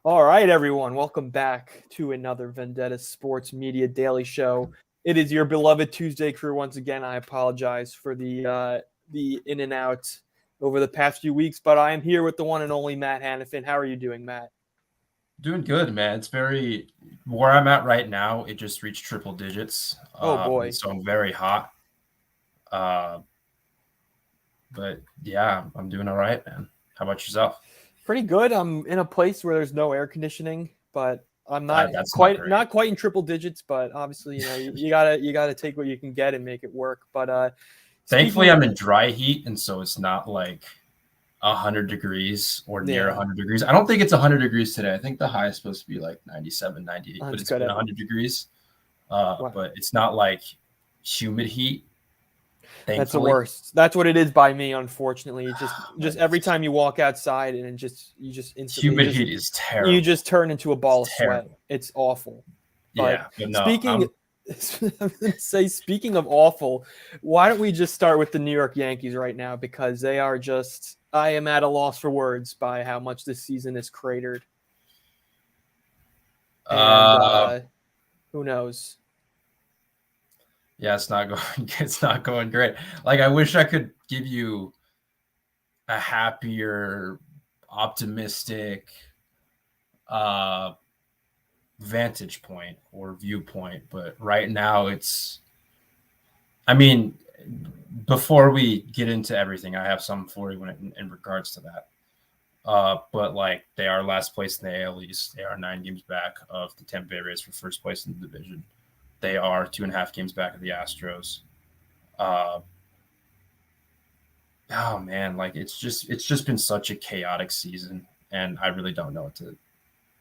All right, everyone, welcome back to another Vendetta Sports Media Daily Show. It is your beloved Tuesday crew once again. I apologize for the in and out over the past few weeks, but I am here with the one and only Matt Hannafin. How are you doing, Matt? Doing good, man. It's very where I'm at right now. It just reached triple digits, Oh boy, so I'm very hot. Uh, but yeah, I'm doing all right, man. How about yourself? pretty good. I'm in a place where there's no air conditioning, but I'm not That's not quite great. not quite in triple digits. But obviously, you gotta take what you can get and make it work. But Thankfully, speaking, I'm in dry heat, and so it's not like 100 degrees or near yeah, 100 degrees. I don't think it's 100 degrees today. I think the high is supposed to be like 97, 98, but that's it's good. been 100 degrees. Wow. But it's not like humid heat, That's the thankfully. worst. That's what it is by me, unfortunately. Just But every time you walk outside and you just instantly humid heat is you terrible. just turn into a It's ball of sweat. terrible. It's awful. But Yeah, but no, speaking I'm gonna say speaking of awful, why don't we just start with the New York Yankees right now because they are just I am at a loss for words by how much this season is cratered. And Uh, who knows? yeah, it's not going. It's not going great. Like I wish I could give you a happier, optimistic uh, vantage point or viewpoint, but right now it's. I mean, before we get into everything, I have some for you in regards to that. But like they are last place in the AL East. They are 9 games back of the Tampa Bay Rays for first place in the division. They are 2.5 games back of the Astros. Uh, oh man, like it's just been such a chaotic season, and I really don't know what to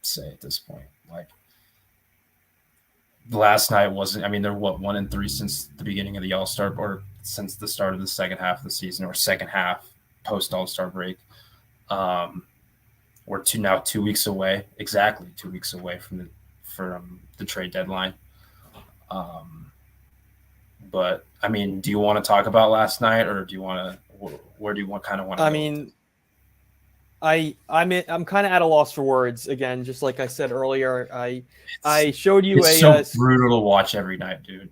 say at this point. Like last night wasn't. I mean, they're what 1-3 since the beginning of the All Star or since the start of the second half of the season or second half post All Star break. Um, we're 2 weeks away, exactly 2 weeks away from the trade deadline. Um, but I mean, do you want to talk about last night, or do you want to? Where do you want kind of want to I go with mean, this? I'm kind of at a loss for words again. Just like I said earlier, It's I showed you it's a so brutal to watch every night, dude.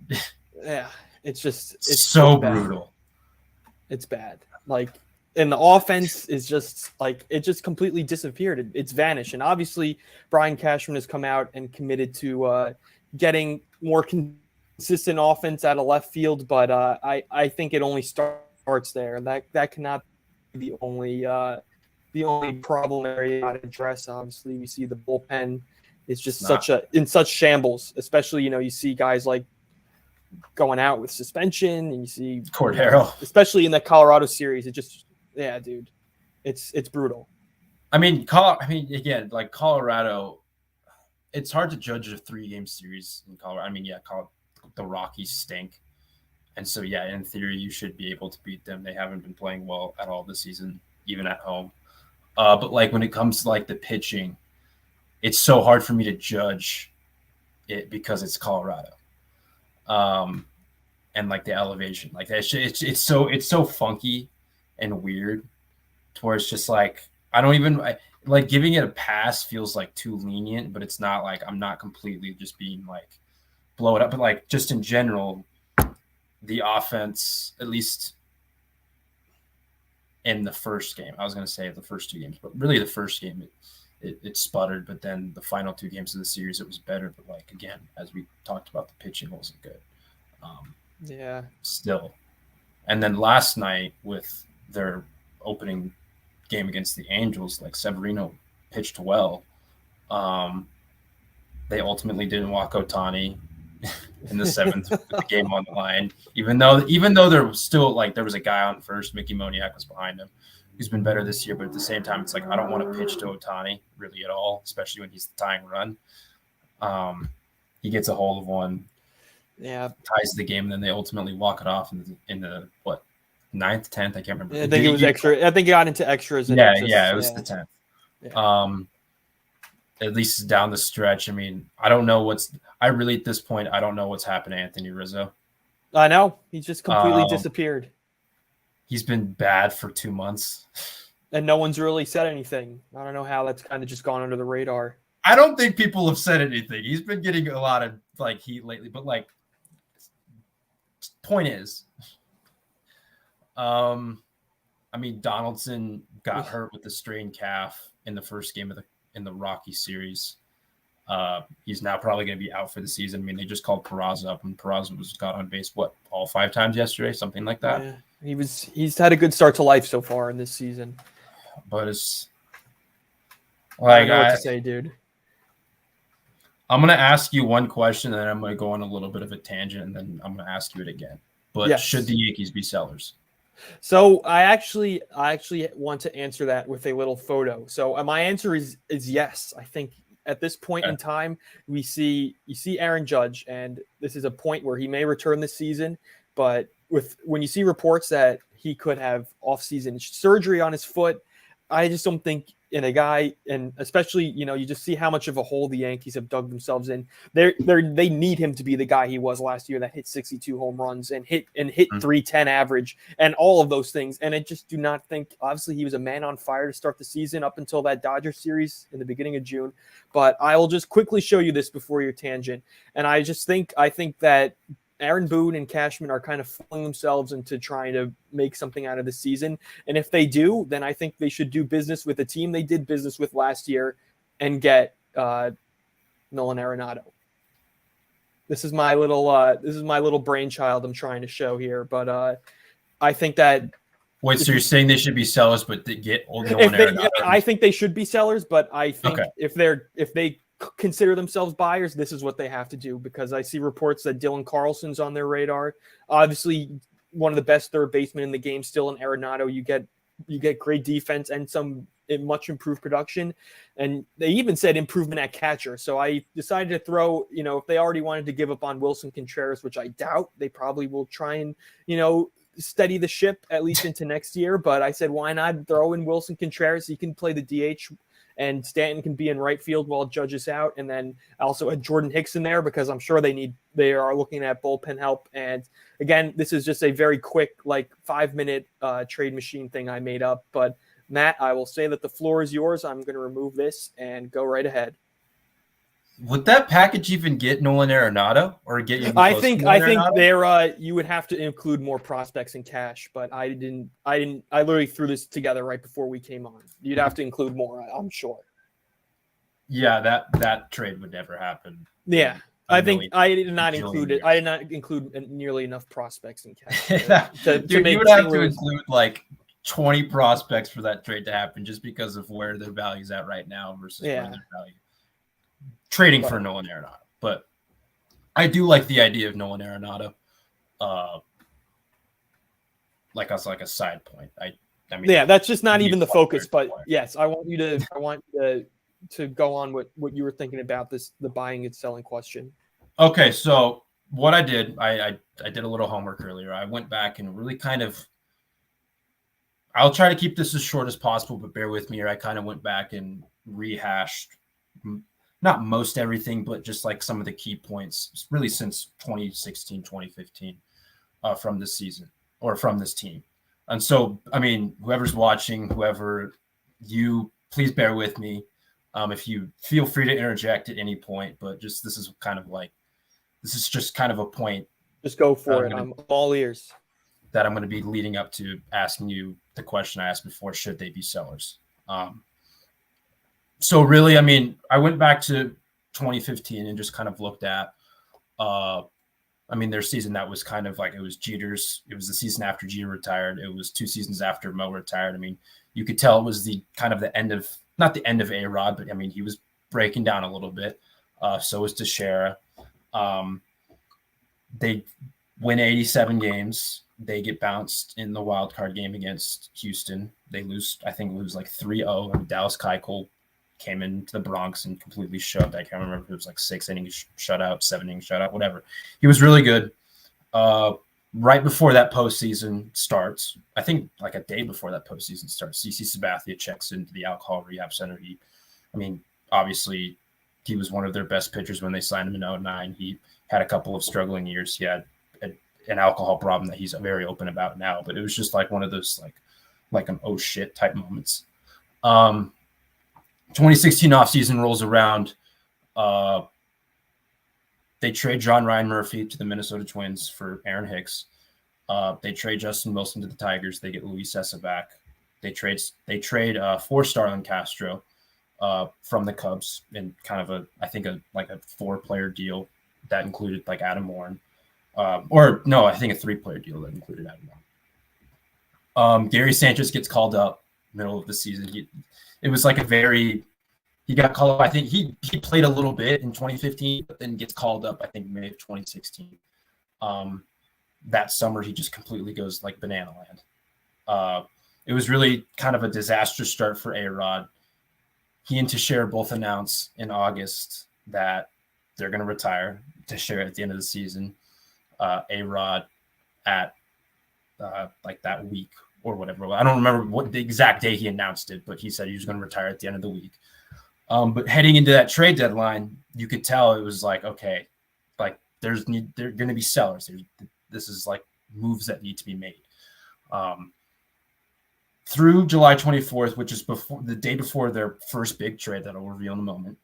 yeah. It's just So bad. brutal. It's bad. Like, and the offense is just like it just completely disappeared. It's vanished. And obviously, Brian Cashman has come out and committed to getting more consistent offense out of left field. But I think it only starts there. That cannot be the only problem area to address. Obviously, we see the bullpen is It's just not in such shambles. Especially you see guys like going out with suspension, and you see Cordero. especially in the Colorado series, it just yeah, dude, it's brutal. I mean, again, like Colorado, it's hard to judge a 3 game series in Colorado. I mean, yeah, the Rockies stink, and so yeah, in theory, you should be able to beat them. They haven't been playing well at all this season, even at home. But like when it comes to like the pitching, it's so hard for me to judge it because it's Colorado. Um, and like the elevation, like it's so funky and weird, to where it's just like I don't even like giving it a pass feels like too lenient, but it's not like I'm not completely just being like blow it up, but like just in general, the offense, at least in the first game, I was going to say the first 2 games, but really the first game it sputtered, but then the final 2 games of the series it was better. But like again, as we talked about, the pitching wasn't good. Um, Yeah, Still, and then last night with their opening game against the Angels, like Severino pitched well. Um, they ultimately didn't walk Otani in the seventh with the game on the line, even though there was still like there was a guy on first, Mickey Moniak was behind him, who's been better this year. But at the same time, it's like I don't want to pitch to Otani really at all, especially when he's the tying run. He gets a hold of one, yeah. ties the game, and then they ultimately walk it off in the what ninth, 10th, I can't remember. I think it was extra. I think it got into extras, and Yeah, it was the 10th. yeah. At least down the stretch. I mean, I don't know I really at this point I don't know what's happened to Anthony Rizzo. I know he's just completely Um, disappeared. he's been bad for 2 months. and no one's really said anything. I don't know how that's kind of just gone under the radar. I don't think people have said anything. He's been getting a lot of like heat lately, but like, point is, I mean, Donaldson got hurt with the strained calf in the first game of the Rocky series. He's now probably going to be out for the season. I mean, they just called Peraza up, and Peraza got on base all 5 times yesterday, something like that. Yeah, he's had a good start to life so far in this season. But it's like, I don't know what to say, dude. I'm going to ask you one question, and then I'm going to go on a little bit of a tangent, and then I'm going to ask you it again. But yes. Should the Yankees be sellers? So I actually want to answer that with a little photo. So my answer is yes. I think at this point in time, you see Aaron Judge, and this is a point where he may return this season. But when you see reports that he could have off-season surgery on his foot, I just don't think in a guy, and especially, you just see how much of a hole the Yankees have dug themselves in. They need him to be the guy he was last year that hit 62 home runs and hit 310 average and all of those things. And I just do not think, obviously he was a man on fire to start the season up until that Dodgers series in the beginning of June. But I will just quickly show you this before your tangent. And I think that Aaron Boone and Cashman are kind of fooling themselves into trying to make something out of the season. And if they do, then I think they should do business with the team they did business with last year and get Nolan Arenado. This is my little brainchild I'm trying to show here. But I think that. Wait, so you're saying they should be sellers, but they get Nolan Arenado? I think they should be sellers, but I think if they consider themselves buyers, this is what they have to do, because I see reports that Dylan Carlson's on their radar. Obviously, one of the best third basemen in the game still in Arenado. You get great defense and some much improved production, and they even said improvement at catcher. So I decided to throw, if they already wanted to give up on Wilson Contreras, which I doubt, they probably will try and steady the ship at least into next year. But I said, why not throw in Wilson Contreras? He can play the DH. And Stanton can be in right field while Judge is out. And then also had Jordan Hicks in there, because I'm sure they are looking at bullpen help. And again, this is just a very quick, 5-minute trade machine thing I made up. But Matt, I will say that the floor is yours. I'm going to remove this and go right ahead. Would that package even get Nolan Arenado or get you? I think there you would have to include more prospects in cash, but I literally threw this together right before we came on. You'd have to include more, I'm sure. Yeah, that trade would never happen. Yeah. I think I did not include it. I did not include nearly enough prospects in cash. You would have to include 20 prospects for that trade to happen, just because of where their value's at right now versus where their value. Trading for Nolan Arenado, but I do like the idea of Nolan Arenado, like a side point. I mean, yeah, that's just not even the focus. But yes, I want you to go on what you were thinking about the buying and selling question. Okay, so what I did, I did a little homework earlier. I went back and really I'll try to keep this as short as possible, but bear with me here. I kind of went back and rehashed. Not most everything, but just some of the key points, really since 2016, 2015, from this season or from this team. And so, I mean, whoever's watching, please bear with me. If you feel free to interject at any point, but this is just kind of a point. Just go for it. I'm all ears. That I'm going to be leading up to asking you the question I asked before: should they be sellers? So really, I mean, I went back to 2015 and just kind of looked at, their season that was kind of it was Jeter's. It was the season after Jeter retired. It was 2 seasons after Mo retired. I mean, you could tell it was the end of, not the end of A-Rod, but I mean, he was breaking down a little bit. So was Teixeira. They win 87 games. They get bounced in the wild card game against Houston. They lose 3-0. And Dallas Keuchel came into the Bronx and completely shoved. I can't remember if it was 6 innings shutout, 7 innings shutout, whatever. He was really good. Right before that postseason starts, I think a day before that postseason starts, CC Sabathia checks into the alcohol rehab center. Obviously, he was one of their best pitchers when they signed him in 2009. He had a couple of struggling years. He had an alcohol problem that he's very open about now, but it was just one of those like an oh shit type moments. 2016 offseason rolls around. They trade John Ryan Murphy to the Minnesota Twins for Aaron Hicks. They trade Justin Wilson to the Tigers. They get Luis Sessa back. They trade for Starlin Castro from the Cubs in kind of a 4-player deal that included like Adam Warren. I think a 3-player deal that included Adam Warren. Gary Sanchez gets called up middle of the season. He got called up. I think he played a little bit in 2015, but then gets called up, I think, May of 2016. That summer, he just completely goes like banana land. It was really kind of a disastrous start for A-Rod. He and Teixeira both announced in August that they're going to retire. Teixeira at the end of the season. A-Rod at like that week or whatever. I don't remember what the exact day he announced it, but he said he was going to retire at the end of the week. But heading into that trade deadline, you could tell it was like, okay, like they're going to be sellers. This is like moves that need to be made. Through July 24th, which is before the day before their first big trade that I'll reveal in a moment,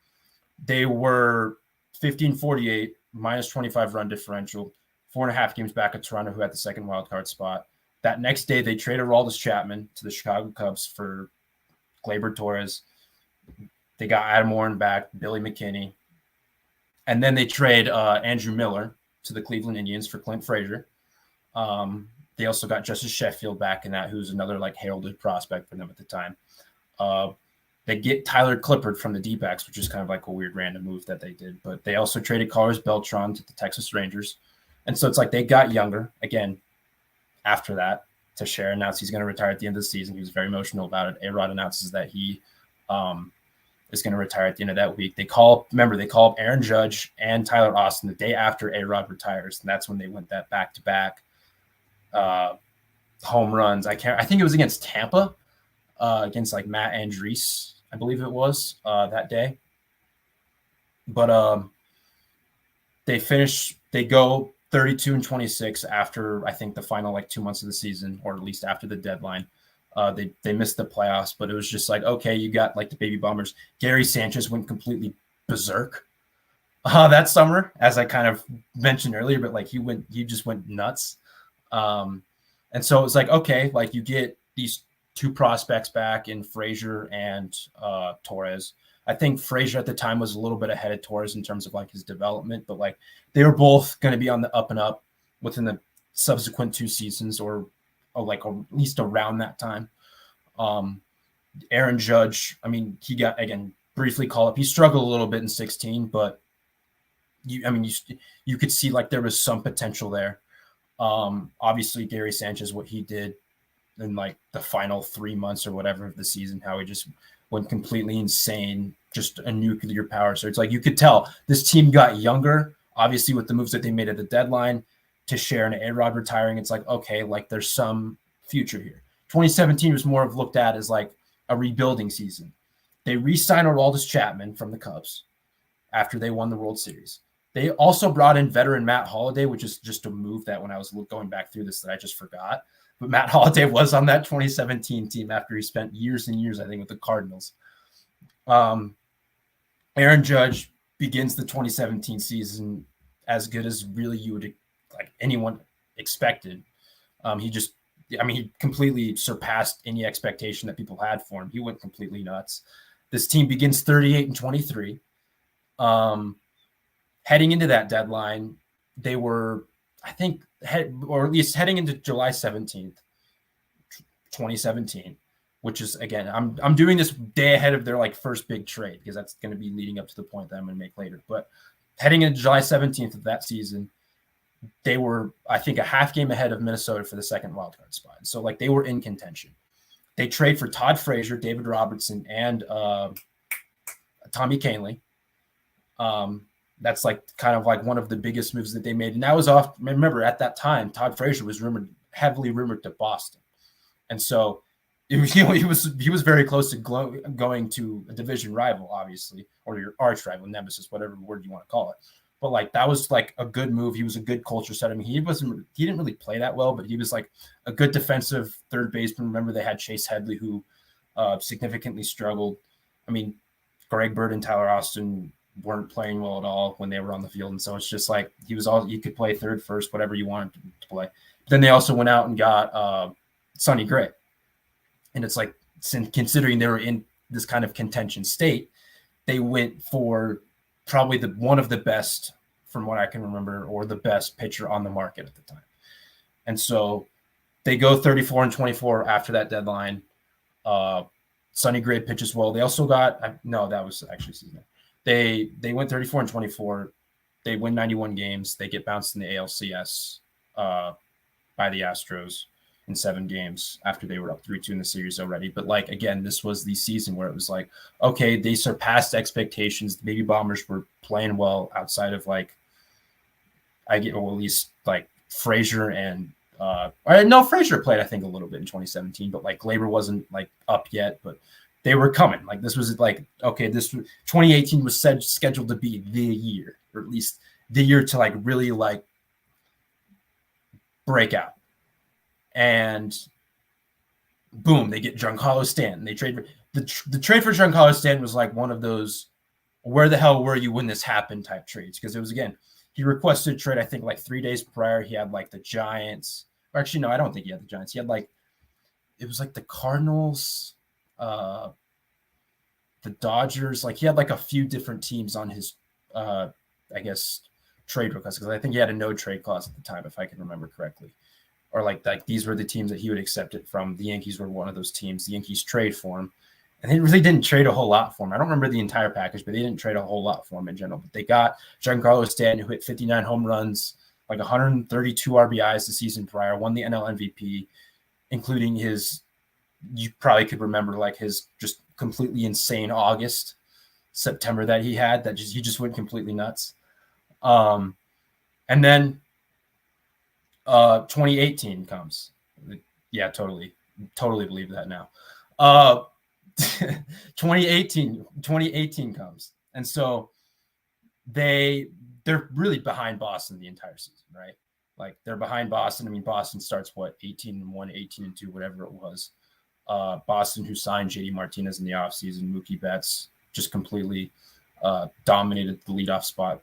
they were 15-48, minus 25 run differential, 4.5 games back at Toronto, who had the second wild card spot. That next day, they traded Aroldis Chapman to the Chicago Cubs for Gleyber Torres. They got Adam Warren back, Billy McKinney. And then they trade Andrew Miller to the Cleveland Indians for Clint Frazier. They also got Justice Sheffield back in that, who's another like heralded prospect for them at the time. They get Tyler Clippard from the D-backs, which is kind of like a weird random move that they did. But they also traded Carlos Beltran to the Texas Rangers. And so it's like they got younger. Again, after that, Teixeira announced he's going to retire at the end of the season. He was very emotional about it. A-Rod announces that he is going to retire at the end of that week. They call up Aaron Judge and Tyler Austin the day after A-Rod retires. And that's when they went that back-to-back home runs. I think it was against Tampa, against like Matt Andriese, I believe it was that day. But they go 32-26 after I think the final like 2 months of the season, or at least after the deadline. They missed the playoffs, but it was just like, okay, you got like the baby bombers. Gary Sanchez went completely berserk that summer, as I kind of mentioned earlier, but like he just went nuts. And so it was like, okay, like you get these two prospects back in Frazier and Torres. I think Frazier at the time was a little bit ahead of Torres in terms of like his development, but like they were both going to be on the up and up within the subsequent 2 seasons, or like at least around that time. Aaron Judge, I mean, he got, again, briefly called up. He struggled a little bit in 16, but you could see like there was some potential there. Obviously Gary Sanchez, what he did in like the final 3 months or whatever of the season, how he just went completely insane, just a nuclear power. So it's like you could tell this team got younger, obviously with the moves that they made at the deadline, Teixeira and A-Rod retiring. It's like, okay, like there's some future here. 2017 was more of looked at as like a rebuilding season. They re-signed Aroldis Chapman from the Cubs after they won the World Series. They also brought in veteran Matt Holliday, which is just a move that when I was going back through this that I just forgot. But Matt Holliday was on that 2017 team after he spent years and years, I think, with the Cardinals. Aaron Judge begins the 2017 season as good as really you would like anyone expected. He completely surpassed any expectation that people had for him. He went completely nuts. This team begins 38-23. Heading into that deadline, they were, I think, or at least heading into July 17th, 2017, which is, again, I'm doing this day ahead of their like first big trade because that's going to be leading up to the point that I'm going to make later. But heading into July 17th of that season, they were, I think, a half game ahead of Minnesota for the second wildcard spot. So like they were in contention. They trade for Todd Frazier, David Robertson, and Tommy Kahnle. That's like kind of like one of the biggest moves that they made. And that was off. Remember, at that time, Todd Frazier was heavily rumored to Boston. And so he was very close to going to a division rival, obviously, or your arch rival, nemesis, whatever word you want to call it. but like that was like a good move. He was a good culture set. I mean, he didn't really play that well, but he was like a good defensive third baseman. Remember, they had Chase Headley, who significantly struggled. I mean, Greg Bird and Tyler Austin weren't playing well at all when they were on the field, and so it's just like you could play third, first, whatever you wanted to play. But then they also went out and got Sonny Gray, and it's like, considering they were in this kind of contention state, they went for probably one of the best, from what I can remember, or the best pitcher on the market at the time. And so they go 34-24 after that deadline. Sonny Gray pitches well. They also got that was actually season. They went 34-24. They win 91 games. They get bounced in the ALCS by the Astros in 7 games after they were up 3-2 in the series already. But like, again, this was the season where it was like, okay, they surpassed expectations. The Baby Bombers were playing well outside of like, at least like Frazier and Frazier played, I think, a little bit in 2017, but like Glaber wasn't like up yet, but they were coming. Like, this was like, okay, 2018 was scheduled to be the year, or at least the year to like really like break out. And boom, they get Giancarlo Stanton. They trade the trade for Giancarlo Stanton was like one of those where the hell were you when this happened type trades, because it was, again, he requested a trade, I think, like 3 days prior. He had like the Giants. Or actually, no, I don't think he had the Giants. He had like, it was like the Cardinals, the Dodgers. Like, he had like a few different teams on his, I guess, trade request, because I think he had a no trade clause at the time, if I can remember correctly. Or like these were the teams that he would accept it from. The Yankees were one of those teams. The Yankees trade for him. And they really didn't trade a whole lot for him. I don't remember the entire package, but they didn't trade a whole lot for him in general. But they got Giancarlo Stanton, who hit 59 home runs, like 132 RBIs the season prior, won the NL MVP, including his, you probably could remember, like his just completely insane September that he had, that he just went completely nuts. And then 2018 comes. Yeah, totally believe that now. 2018 comes, and so they're really behind Boston the entire season, right? Like, they're behind Boston. I mean, Boston starts 18-1, 18-2, whatever it was. Boston, who signed JD Martinez in the offseason, Mookie Betts just completely dominated the leadoff spot.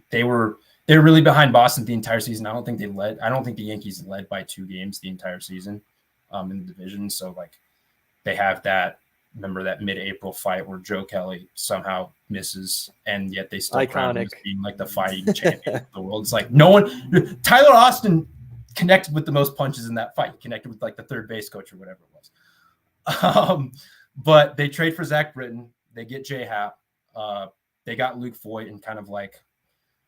They're really behind Boston the entire season. I don't think the Yankees led by 2 games the entire season in the division. So like, they have that. Remember that mid-April fight where Joe Kelly somehow misses, and yet they still crown him as being like the fighting champion of the world. It's like, no one. Tyler Austin connected with the most punches in that fight. He connected with like the third base coach or whatever it was. But they trade for Zach Britton. They get J Happ. They got Luke Voigt, and kind of like,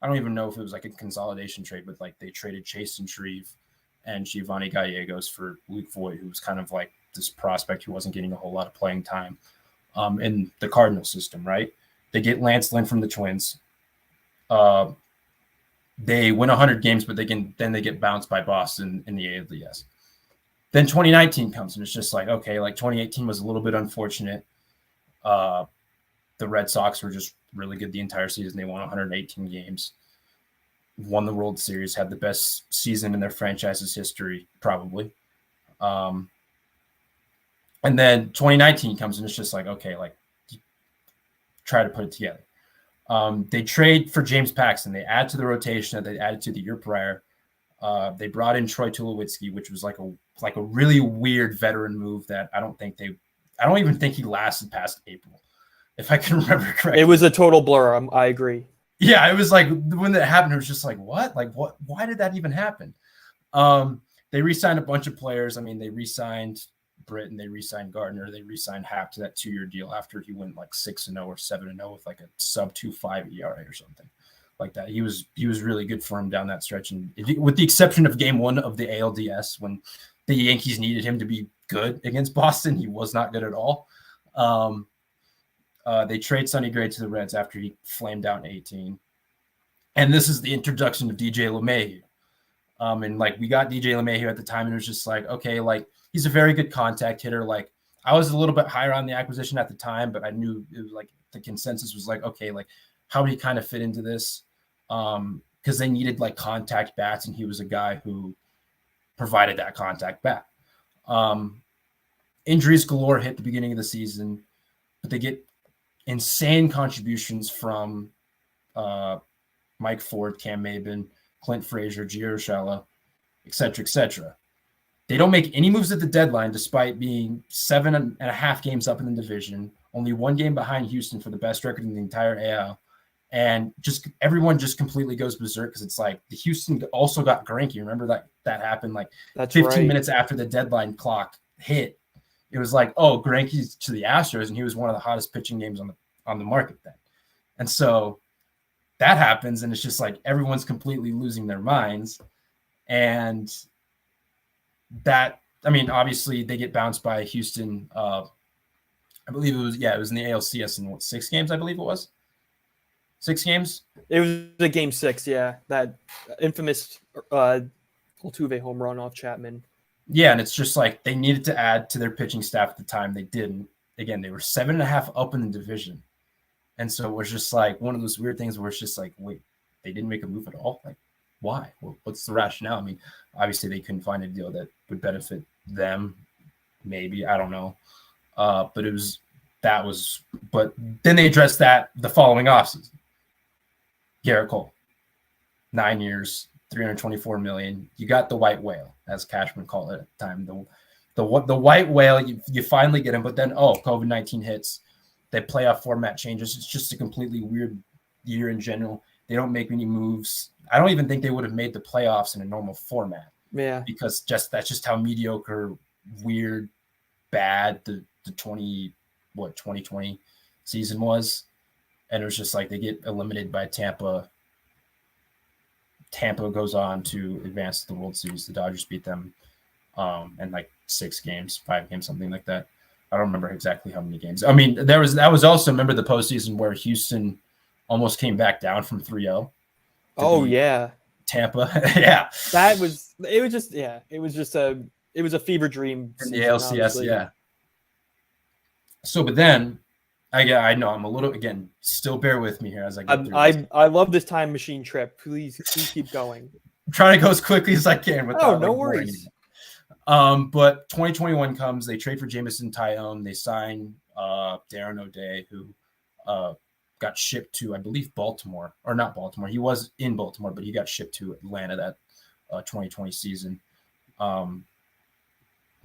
I don't even know if it was like a consolidation trade, but like they traded Chasen Shreve and Giovanni Gallegos for Luke Voigt, who was kind of like this prospect who wasn't getting a whole lot of playing time in the Cardinal system, right? They get Lance Lynn from the Twins. They win 100 games, but they get bounced by Boston in the ALDS. Then 2019 comes, and it's just like, okay, like 2018 was a little bit unfortunate. The Red Sox were just really good the entire season. They won 118 games, won the World Series, had the best season in their franchise's history, probably. And then 2019 comes, and it's just like, okay, like, try to put it together. They trade for James Paxton. They add to the rotation that they added to the year prior. They brought in Troy Tulowitzki, which was like a really weird veteran move that I don't even think he lasted past April, if I can remember correctly. It was a total blur. I agree. Yeah, it was like, when that happened, it was just like, what? Like, what? Why did that even happen? They re-signed a bunch of players. I mean, they re-signed Britton, they re-signed Gardner, they re-signed Happ to that 2-year deal after he went like 6-0 or 7-0 with like a sub 2.5 ERA or something like that. He was really good for him down that stretch, and with the exception of game 1 of the ALDS, when the Yankees needed him to be good against Boston, he was not good at all. They trade Sonny Gray to the Reds after he flamed out in 18, and this is the introduction of DJ LeMahieu. And like, we got DJ LeMahieu at the time, and it was just like, okay, like, he's a very good contact hitter. Like, I was a little bit higher on the acquisition at the time, but I knew it was like the consensus was like, okay, like, how would he kind of fit into this? because they needed like contact bats, and he was a guy who provided that contact bat. Injuries galore hit the beginning of the season, but they get insane contributions from Mike Ford, Cam Maben, Clint Frazier, Gio Urshela, et cetera, et cetera. They don't make any moves at the deadline, despite being 7.5 games up in the division, only 1 game behind Houston for the best record in the entire AL. And just everyone just completely goes berserk because it's like the Houston also got Greinke. Remember that happened like That's 15 right. minutes after the deadline clock hit. It was like, oh, Greinke's to the Astros, and he was one of the hottest pitching names on the market then. And so that happens, and it's just like everyone's completely losing their minds. And that, I mean, obviously they get bounced by Houston. I believe it was in the ALCS in 6 games, I believe it was. 6 games? It was a game 6, yeah. That infamous Altuve home run off Chapman. Yeah, and it's just like they needed to add to their pitching staff at the time. They didn't. Again, they were 7.5 up in the division. And so it was just like one of those weird things where it's just like, wait, they didn't make a move at all? Like, why? Well, what's the rationale? I mean, obviously they couldn't find a deal that would benefit them. Maybe, I don't know. But then they addressed that the following offseason. Garrett Cole, 9 years, $324 million. You got the white whale, as Cashman called it at the time. The white whale, you finally get him, but then COVID-19 hits. The playoff format changes. It's just a completely weird year in general. They don't make any moves. I don't even think they would have made the playoffs in a normal format. Yeah, because that's just how mediocre, weird, bad the 2020 season was. And it was just like they get eliminated by Tampa. Tampa goes on to advance to the World Series. The Dodgers beat them in like 6 games, 5 games, something like that. I don't remember exactly how many games. I mean, that was also, remember the postseason where Houston almost came back down from 3-0. Oh yeah, Tampa. Yeah, it was a fever dream in season, the ALCS. honestly. Yeah. So, but then I know I'm a little, again, still bear with me here as I go through this. I love this time machine trip. Please keep going. I'm trying to go as quickly as I can without no worries. But 2021 comes. They trade for Jameson Taillon. They sign Darren O'Day, who got shipped to, I believe, Baltimore, or not Baltimore. He was in Baltimore, but he got shipped to Atlanta that 2020 season.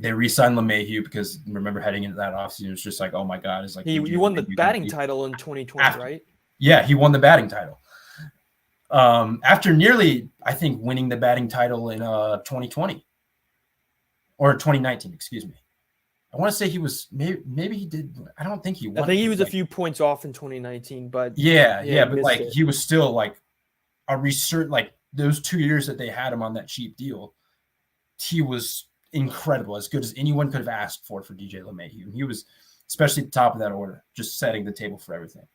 They re-signed LeMahieu because, remember, heading into that offseason, it was just like, oh my God, it's like he won the batting title in 2020, right? Yeah, he won the batting title. After nearly, I think, winning the batting title in 2020 or 2019, excuse me. I want to say he was, maybe he did. I don't think he won. I think he was a few points off in 2019, but yeah, but like it. He was still like a research, like those 2 years that they had him on that cheap deal, he was incredible, as good as anyone could have asked for DJ LeMahieu. And he was, especially at the top of that order, just setting the table for everything.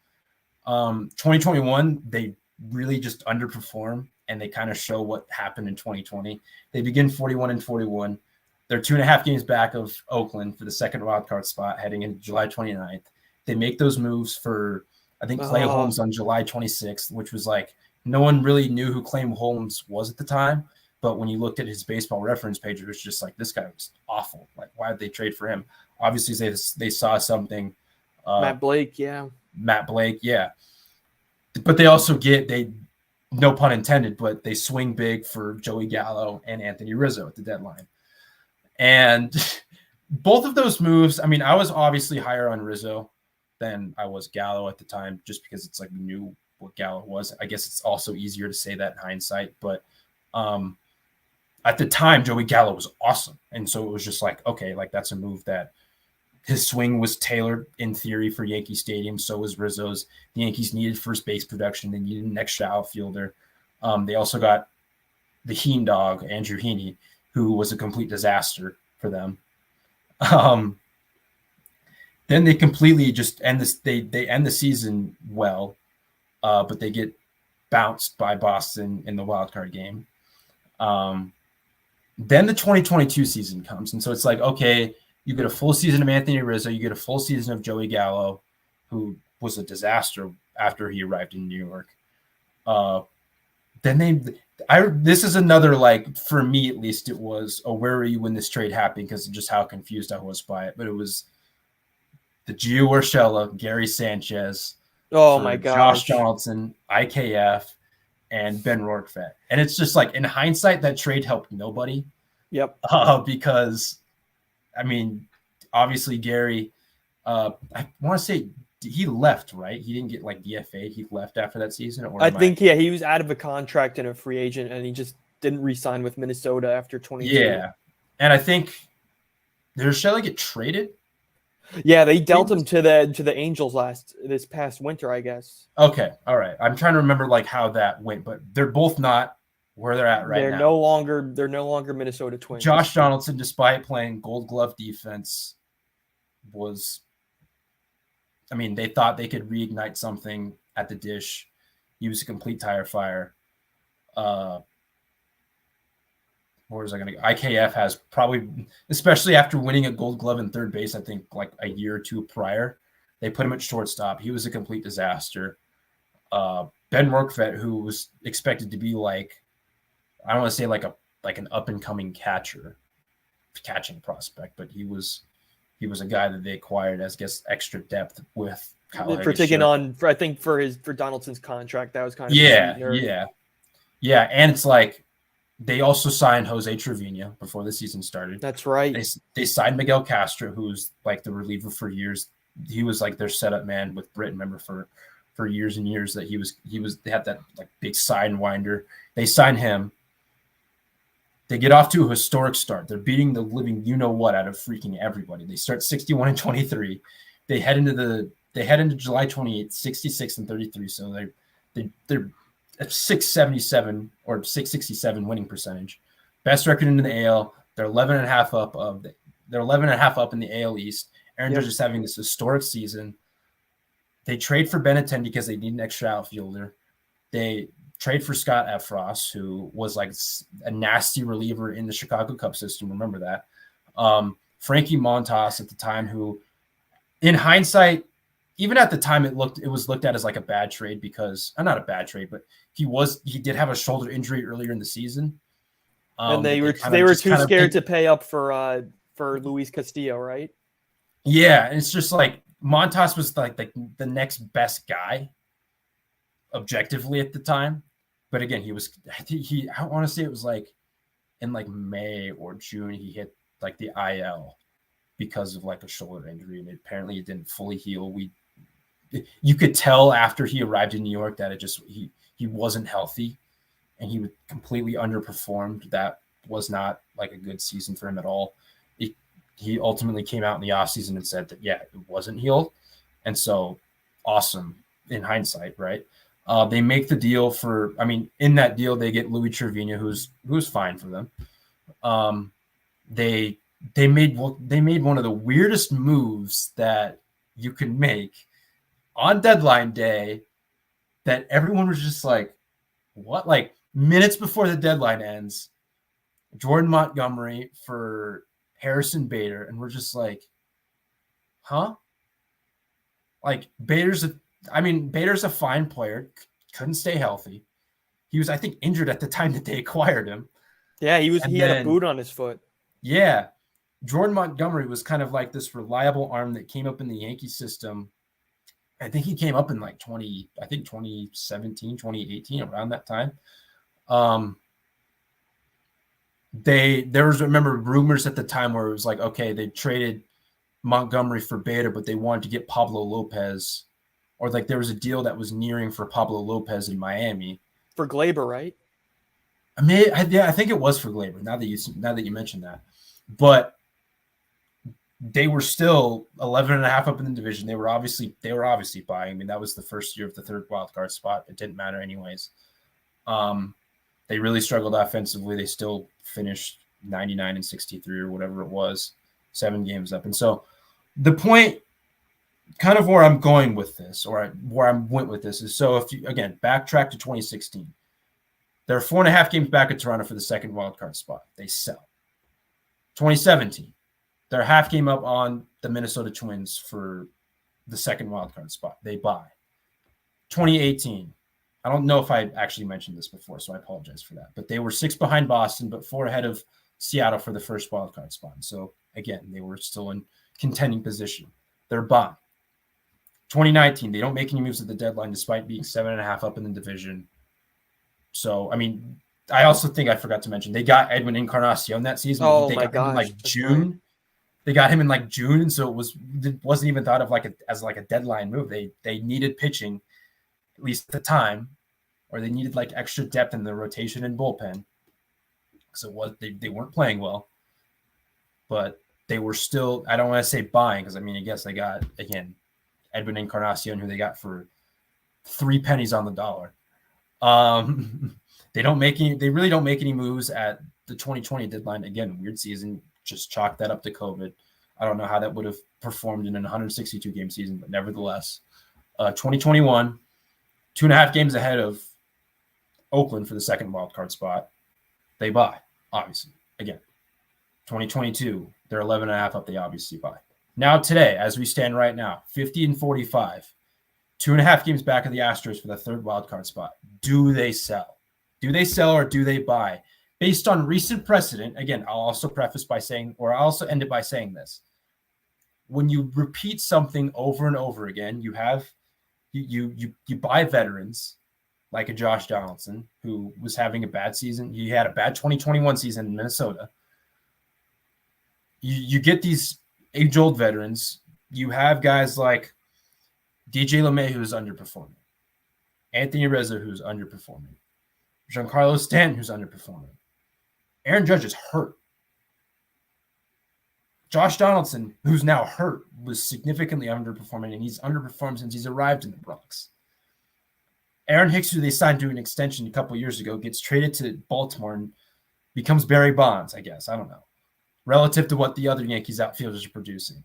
2021, they really just underperform, and they kind of show what happened in 2020. They begin 41-41. They're 2.5 games back of Oakland for the second wild card spot heading into July 29th. They make those moves for, I think, Clay Holmes on July 26th, which was like, no one really knew who Clay Holmes was at the time. But when you looked at his baseball reference page, it was just like, this guy was awful. Like, why did they trade for him? Obviously, they saw something. Matt Blake, yeah. But they also no pun intended, but they swing big for Joey Gallo and Anthony Rizzo at the deadline. And both of those moves, I mean, I was obviously higher on Rizzo than I was Gallo at the time, just because it's like we knew what Gallo was. I guess it's also easier to say that in hindsight, but at the time, Joey Gallo was awesome. And so it was just like, okay, like that's a move that his swing was tailored in theory for Yankee Stadium. So was Rizzo's. The Yankees needed first base production. They needed an extra outfielder. They also got the Heen dog, Andrew Heaney, who was a complete disaster for them. Then they completely just end this. They end the season well, but they get bounced by Boston in the wild card game. Then the 2022 season comes, and so it's like, okay, you get a full season of Anthony Rizzo, you get a full season of Joey Gallo, who was a disaster after he arrived in New York. this is another, like, for me at least, it was a where were you when this trade happened because of just how confused I was by it. But it was the Gio Urshela, Gary Sanchez, Oh for my Josh gosh. Donaldson, IKF, and Ben Rortvedt. And it's just like, in hindsight, that trade helped nobody. Yep. Because, I mean, obviously Gary, I want to say he left, right? He didn't get like DFA. He left after that season. Or I think he was out of a contract and a free agent, and he just didn't re-sign with Minnesota after 22. Yeah, and I think did Urshela get traded? Yeah, they dealt him to the Angels this past winter, I guess. Okay, all right. I'm trying to remember like how that went, but they're both not where they're at right They're now. They're no longer Minnesota Twins. Josh Donaldson, despite playing Gold Glove defense, was, I mean, they thought they could reignite something at the dish. He was a complete tire fire. Where is I going to go? IKF has probably, especially after winning a Gold Glove in third base, I think like a year or two prior, they put him at shortstop. He was a complete disaster. Ben Rortvedt, who was expected to be like, I don't want to say like an up and coming catching prospect, but he was a guy that they acquired as, I guess, extra depth with Kyle for taking on, I think for Donaldson's contract, that was kind of yeah, and it's like they also signed Jose Trevino before the season started. That's right. They signed Miguel Castro, who's like the reliever for years. He was like their setup man with Britt, remember, for years and years that they had that like big sidewinder. They signed him. They get off to a historic start. They're beating the living you-know-what out of freaking everybody. They start 61-23. They head into July 28th, 66-33. So they're at 677 or 667 winning percentage. Best record in the AL. They're 11.5 up in the AL East. Aaron Judge is having this historic season. They trade for Benintendi because they need an extra outfielder. They trade for Scott Efros, who was like a nasty reliever in the Chicago Cubs system. Remember that. Frankie Montas at the time, who in hindsight, even at the time, it was looked at as like a bad trade because not a bad trade, but he did have a shoulder injury earlier in the season. And they were too scared to pay up for Luis Castillo, right? Yeah, and it's just like Montas was like the next best guy objectively at the time. But again, I want to say it was like in like May or June, he hit like the IL because of like a shoulder injury. And apparently it didn't fully heal. You could tell after he arrived in New York that he wasn't healthy and he completely underperformed. That was not like a good season for him at all. He ultimately came out in the offseason and said that, yeah, it wasn't healed. And so awesome in hindsight, right? They make the deal in that deal, they get Louis Trevino, who's fine for them. They made one of the weirdest moves that you could make on deadline day that everyone was just like, what? Like minutes before the deadline ends, Jordan Montgomery for Harrison Bader, and we're just like, huh? Like Bader's a fine player, couldn't stay healthy. He was, I think, injured at the time that they acquired him. Yeah, he had a boot on his foot. Yeah. Jordan Montgomery was kind of like this reliable arm that came up in the Yankee system. I think he came up in like 2017, 2018, around that time. There was, remember, rumors at the time where it was like, okay, they traded Montgomery for Bader, but they wanted to get Pablo Lopez, or like there was a deal that was nearing for Pablo Lopez in Miami. For Glaber, right? I think it was for Glaber. Now that you mentioned that, but they were still 11.5 up in the division. They were obviously buying. I mean, that was the first year of the third wild card spot. It didn't matter anyways. They really struggled offensively. They still finished 99-63 or whatever it was, 7 games up. And so the point, kind of where I'm going with this, or where I went with this, is so if you, again, backtrack to 2016, they're 4.5 games back at Toronto for the second wild card spot. They sell. 2017, they're a half game up on the Minnesota Twins for the second wild card spot. They buy. 2018, I don't know if I actually mentioned this before, so I apologize for that. But they were 6 behind Boston, but 4 ahead of Seattle for the first wildcard spot. So again, they were still in contending position. They're bottom. 2019, they don't make any moves at the deadline despite being 7.5 up in the division. So, I mean, I also think I forgot to mention they got Edwin Encarnacion that season. Oh they my got him in gosh, like that's June. right. They got him in like June, and so it wasn't even thought of as a deadline move. They needed pitching, at least at the time, or they needed like extra depth in the rotation and bullpen. So they weren't playing well, but they were still. I don't want to say buying because I mean I guess they got again Edwin Encarnacion, who they got for 3 pennies on the dollar. They really don't make any moves at the 2020 deadline. Again, weird season. Just chalk that up to COVID. I don't know how that would have performed in an 162 game season, but nevertheless, 2021, 2.5 games ahead of Oakland for the second wildcard spot. They buy, obviously. Again, 2022, they're 11.5 up. They obviously buy. Now today, as we stand right now, 50-45, 2.5 games back of the Astros for the third wildcard spot. Do they sell? Do they sell or do they buy? Based on recent precedent, again, I'll also preface by saying, or I'll also end it by saying this. When you repeat something over and over again, you buy veterans like a Josh Donaldson, who was having a bad season. He had a bad 2021 season in Minnesota. You get these age-old veterans. You have guys like DJ LeMay, who's underperforming. Anthony Rizzo, who's underperforming. Giancarlo Stanton, who's underperforming. Aaron Judge is hurt. Josh Donaldson, who's now hurt, was significantly underperforming, and he's underperformed since he's arrived in the Bronx. Aaron Hicks, who they signed to an extension a couple years ago, gets traded to Baltimore and becomes Barry Bonds, I guess. I don't know. Relative to what the other Yankees outfielders are producing.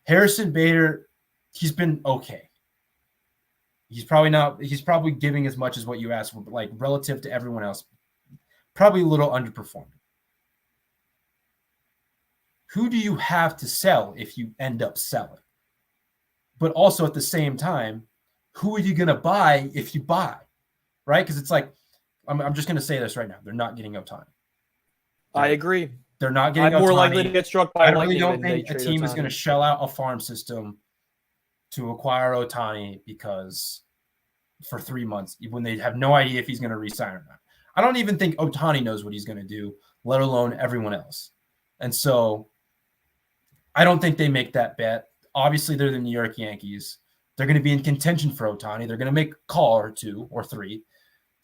Harrison Bader, he's been okay. He's probably giving as much as what you asked for, but like relative to everyone else, probably a little underperforming. Who do you have to sell if you end up selling? But also at the same time, who are you going to buy if you buy? Right? Because it's like, I'm just going to say this right now. They're not getting Ohtani. I agree. They're not getting I'm Ohtani. more likely to get struck by I lightning really don't than think they a trade team is Ohtani. going to shell out a farm system to acquire Ohtani because for 3 months when they have no idea if he's going to re-sign or not. I don't even think Ohtani knows what he's going to do, let alone everyone else. And so I don't think they make that bet. Obviously, they're the New York Yankees. They're going to be in contention for Ohtani. They're going to make a call or 2 or 3,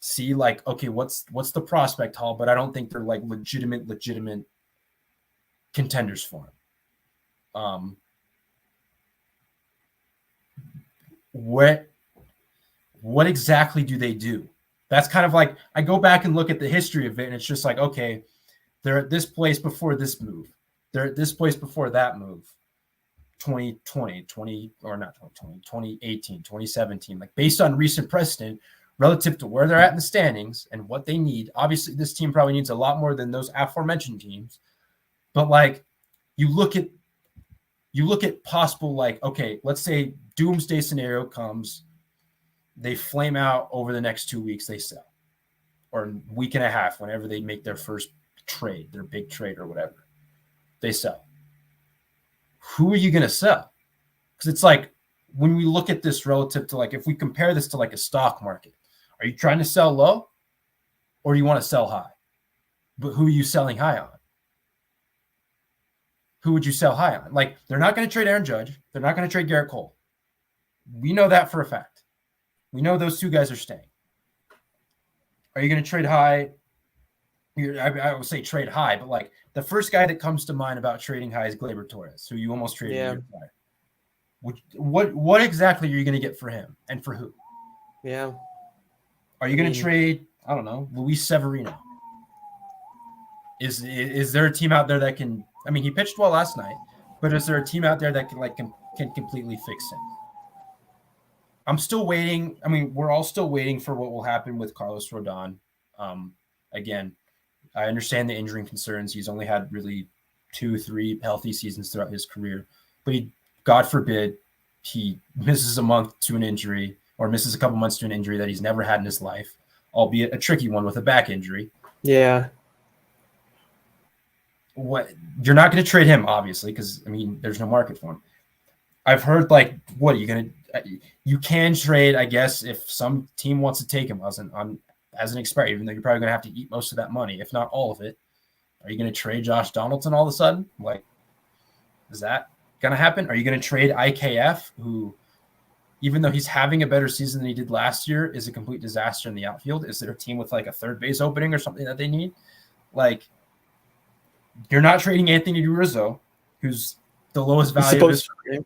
see like, okay, what's the prospect haul? But I don't think they're like legitimate contenders for him. What exactly do they do? That's kind of like, I go back and look at the history of it, and it's just like, okay, they're at this place before this move. They're at this place before that move. 2018, 2017, like based on recent precedent, relative to where they're at in the standings and what they need. Obviously, this team probably needs a lot more than those aforementioned teams. But like, you look at possible, like, okay, let's say doomsday scenario comes, they flame out over the next 2 weeks, they sell, or a week and a half, whenever they make their first trade, their big trade or whatever, they sell. Who are you going to sell? Because it's like, when we look at this relative to, like, if we compare this to like a stock market, are you trying to sell low or do you want to sell high? But who are you selling high on? Who would you sell high on? Like, they're not going to trade Aaron Judge. They're not going to trade Garrett Cole. We know that for a fact. We know those 2 guys are staying. Are you going to trade high? I would say trade high, but like the first guy that comes to mind about trading high is Gleyber Torres, who you almost traded a year prior. What exactly are you going to get for him and for who? Yeah. Are you going to trade, I don't know, Luis Severino? Is there a team out there that can, I mean, he pitched well last night, but is there a team out there that can completely fix him? I'm still waiting. I mean, we're all still waiting for what will happen with Carlos Rodon. Again, I understand the injury concerns. He's only had really 2-3 healthy seasons throughout his career, but God forbid he misses a month to an injury or misses a couple months to an injury that he's never had in his life, albeit a tricky one with a back injury. Yeah. What you're not going to trade him, obviously, because I mean, there's no market for him. I've heard like, what are you going to? You can trade, I guess, if some team wants to take him as an expiry, even though you're probably going to have to eat most of that money, if not all of it. Are you going to trade Josh Donaldson all of a sudden? Like, is that going to happen? Are you going to trade IKF, who, even though he's having a better season than he did last year, is a complete disaster in the outfield? Is there a team with like a third base opening or something that they need? Like, you're not trading Anthony Rizzo, who's the lowest value of his career.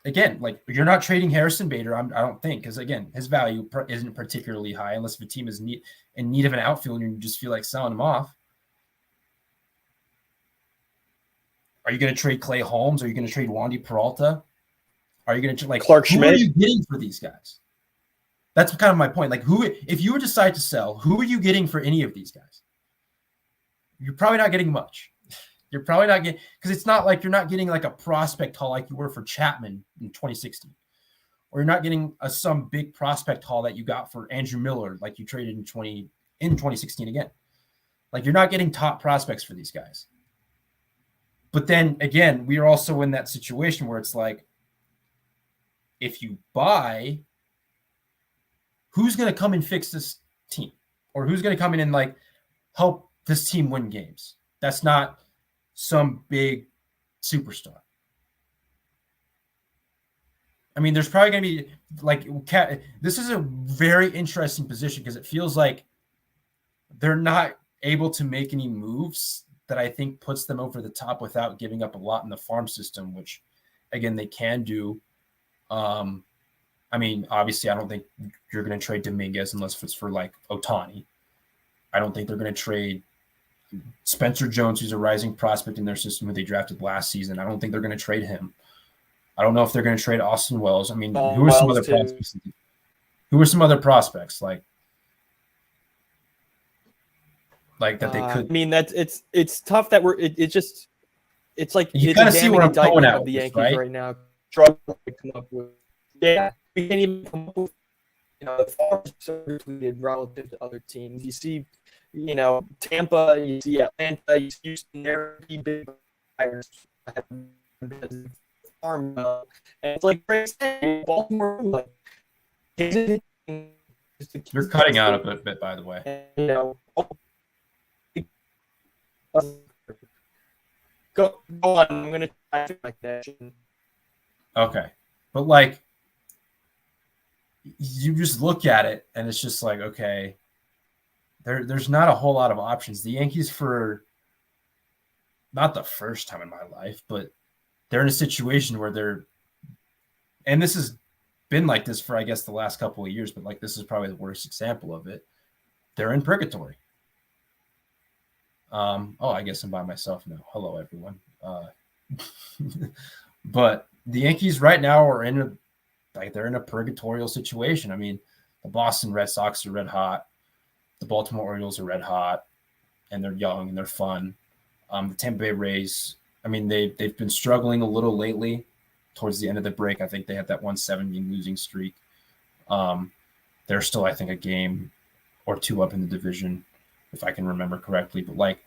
Again, like, you're not trading Harrison Bader, I don't think, because, again, his value isn't particularly high unless if a team is in need of an outfielder and you just feel like selling him off. Are you going to trade Clay Holmes? Are you going to trade Wandy Peralta? Are you going to like Clark Schmidt? Who are you getting for these guys? That's kind of my point. Like, who, if you would decide to sell, who are you getting for any of these guys? You're probably not getting much. You're probably not getting, because it's not like you're not getting like a prospect haul like you were for Chapman in 2016, or you're not getting some big prospect haul that you got for Andrew Miller like you traded in 2016 again. Like, you're not getting top prospects for these guys. But then again, we are also in that situation where it's like, if you buy, who's going to come and fix this team, or who's going to come in and like help this team win games? That's not some big superstar. I mean, there's probably going to be like, this is a very interesting position because it feels like they're not able to make any moves that I think puts them over the top without giving up a lot in the farm system, which again, they can do. I mean, obviously I don't think you're going to trade Dominguez unless it's for like Ohtani. I don't think they're going to trade Spencer Jones, who's a rising prospect in their system who they drafted last season. I don't think they're going to trade him. I don't know if they're going to trade Austin Wells. I mean, who are some other prospects? Who are some other prospects like that they could? I mean, it's tough that it's like you it's kind a of see damning where I'm indictment going at of the with Yankees this, right now. Struggling to come up with, we can't even come up with, the farm is so depleted relative to other teams. You see, Tampa, you see Atlanta, you see Houston, they're big buyers. Farm, and it's like Baltimore, like, you're cutting out a bit, by the way. Go on. I'm gonna try to my connection. Okay, but like, you just look at it and it's just like, okay, there's not a whole lot of options. The Yankees, for not the first time in my life, but they're in a situation where and this has been like this for, I guess, the last couple of years, but like, this is probably the worst example of it. They're in purgatory. I guess I'm by myself now. Hello, everyone. But the Yankees right now are they're in a purgatorial situation. I mean, the Boston Red Sox are red hot. The Baltimore Orioles are red hot, and they're young and they're fun. The Tampa Bay Rays, I mean, they've been struggling a little lately. Towards the end of the break, I think they had that 1-7 losing streak. They're still, I think, a game or two up in the division, if I can remember correctly. But like,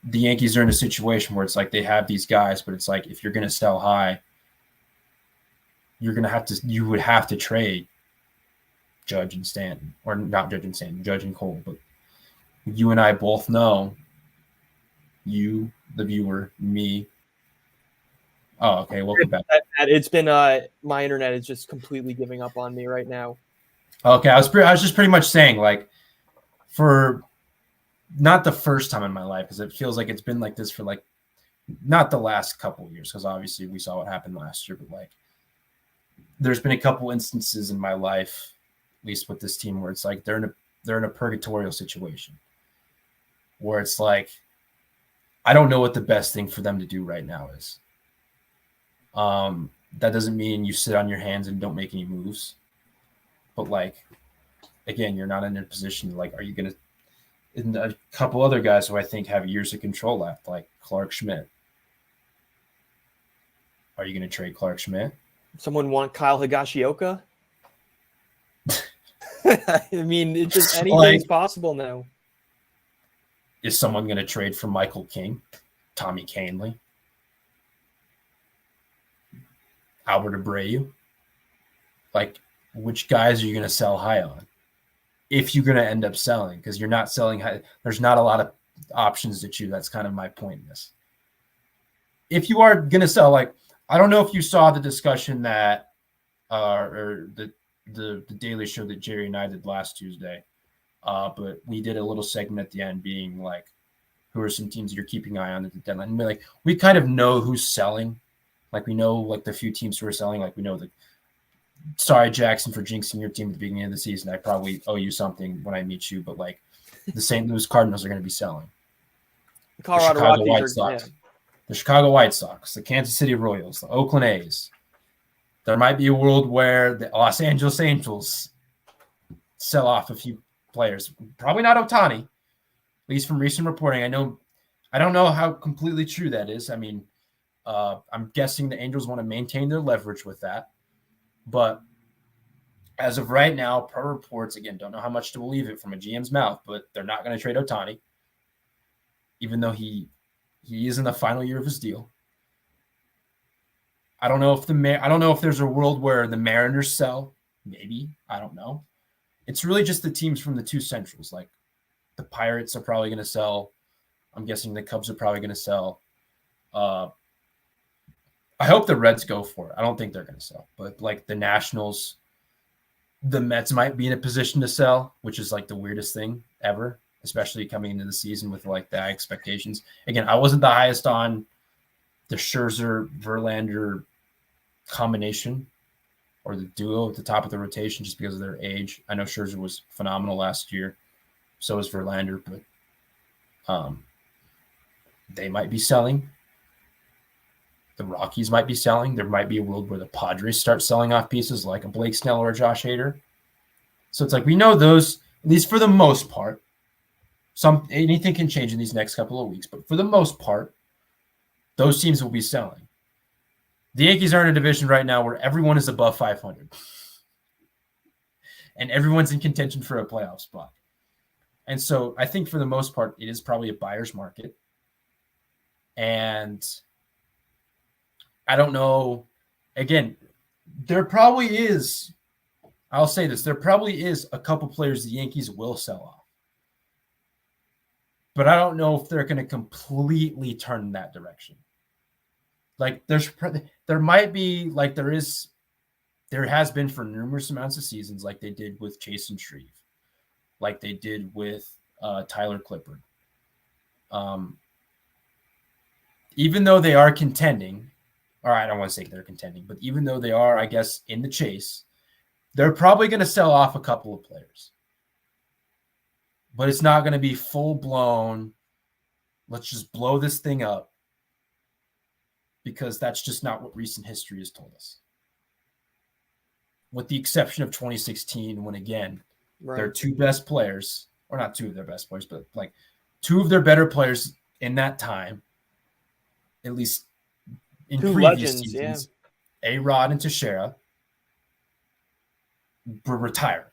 the Yankees are in a situation where it's like they have these guys, but it's like, if you're going to sell high, you would have to trade Judge and Stanton, or not Judge and Stanton, Judge and Cole. But you and I both know, you, the viewer, me. Oh, okay. Welcome back. It's been my internet is just completely giving up on me right now. Okay, I was just pretty much saying, like, for not the first time in my life, because it feels like it's been like this for like not the last couple of years, because obviously we saw what happened last year, but like, there's been a couple instances in my life, at least with this team, where it's like they're in a purgatorial situation, where it's like, I don't know what the best thing for them to do right now is. That doesn't mean you sit on your hands and don't make any moves, but like, again, you're not in a position to, like, are you going to, and a couple other guys who I think have years of control left, like Clark Schmidt. Are you going to trade Clark Schmidt? Someone want Kyle Higashioka? I mean, it's just anything's possible now. Is someone going to trade for Michael King, Tommy Canley, Albert Abreu? Like, which guys are you going to sell high on? If you're going to end up selling, because you're not selling high, there's not a lot of options to choose. That's kind of my point in this. If you are going to sell, like, I don't know if you saw the discussion that, or the Daily Show that Jerry and I did last Tuesday, but we did a little segment at the end being like, who are some teams you're keeping an eye on at the deadline? And like, we kind of know who's selling. Like, we know like the few teams who are selling. Like, we know that. Sorry, Jackson, for jinxing your team at the beginning of the season. I probably owe you something when I meet you, but like the St. Louis Cardinals are going to be selling. Colorado Rockies the Chicago White Sox, the Kansas City Royals, the Oakland A's. There might be a world where the Los Angeles Angels sell off a few players. Probably not Ohtani, at least from recent reporting. I don't know how completely true that is. I mean, I'm guessing the Angels want to maintain their leverage with that. But as of right now, per reports, again, don't know how much to believe it from a GM's mouth, but they're not going to trade Ohtani, even though he is in the final year of his deal. I don't know if there's a world where the Mariners sell. Maybe. I don't know. It's really just the teams from the two Centrals. Like the Pirates are probably going to sell. I'm guessing the Cubs are probably going to sell. I hope the Reds go for it. I don't think they're going to sell, but like the Nationals, the Mets might be in a position to sell, which is like the weirdest thing ever, especially coming into the season with like the expectations. Again, I wasn't the highest on the Scherzer-Verlander combination or the duo at the top of the rotation just because of their age. I know Scherzer was phenomenal last year. So was Verlander, but they might be selling. The Rockies might be selling. There might be a world where the Padres start selling off pieces like a Blake Snell or a Josh Hader. So it's like we know those, at least for the most part. Anything can change in these next couple of weeks, but for the most part, those teams will be selling. The Yankees are in a division right now where everyone is above 500. And everyone's in contention for a playoff spot. And so I think for the most part, it is probably a buyer's market. And I don't know. Again, there probably is, I'll say this, there probably is a couple players the Yankees will sell off. But I don't know if they're going to completely turn in that direction. Like there might be, like there has been for numerous amounts of seasons, like they did with Chase and Shreve, like they did with Tyler Clippard. Even though they are contending, or I don't want to say they're contending, but even though they are, I guess, in the chase, they're probably going to sell off a couple of players. But it's not going to be full-blown, let's just blow this thing up, because that's just not what recent history has told us. With the exception of 2016, when, again, their two best players, or not two of their best players, but like two of their better players in that time, at least in two previous legends, seasons, A-Rod and Teixeira, were retired.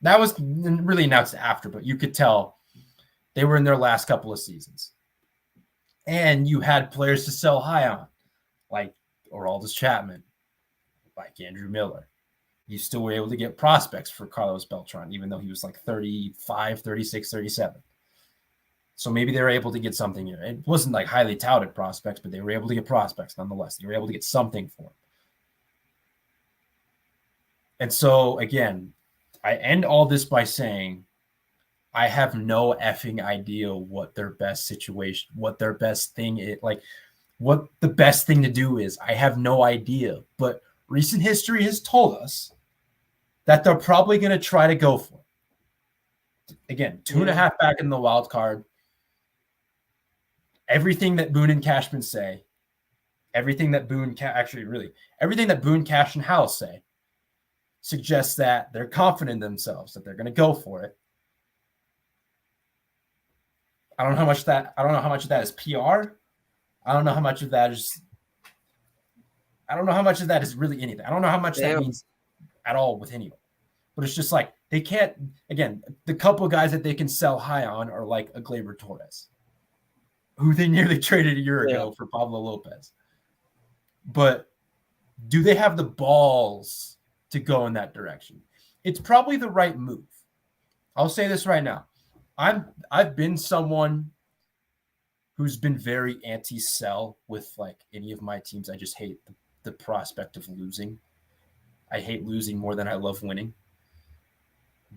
That was really announced after, but you could tell they were in their last couple of seasons. And you had players to sell high on, like Aroldis Chapman, like Andrew Miller. You still were able to get prospects for Carlos Beltran, even though he was like 35, 36, 37. So maybe they were able to get something here. It wasn't like highly touted prospects, but they were able to get prospects nonetheless. They were able to get something for them. And so, again, I end all this by saying I have no effing idea what their best situation, what their best thing is, like what the best thing to do is. I have no idea. But recent history has told us that they're probably going to try to go for it. Again, 2.5 back in the wild card. Everything that Boone and Cashman say, everything that Boone, everything that Boone, Cash, and Howell say suggests that they're confident in themselves, that they're going to go for it. I don't know how much of that is PR. I don't know how much of that is I don't know how much of that is really anything. I don't know how much that Damn. means at all with anyone. But it's just like they can't. Again, the couple of guys that they can sell high on are like a Gleyber Torres, who they nearly traded a year ago for Pablo Lopez. But do they have the balls to go in that direction? It's probably the right move. I'll say this right now. I've been someone who's been very anti-sell with like any of my teams. I just hate the prospect of losing. I hate losing more than I love winning.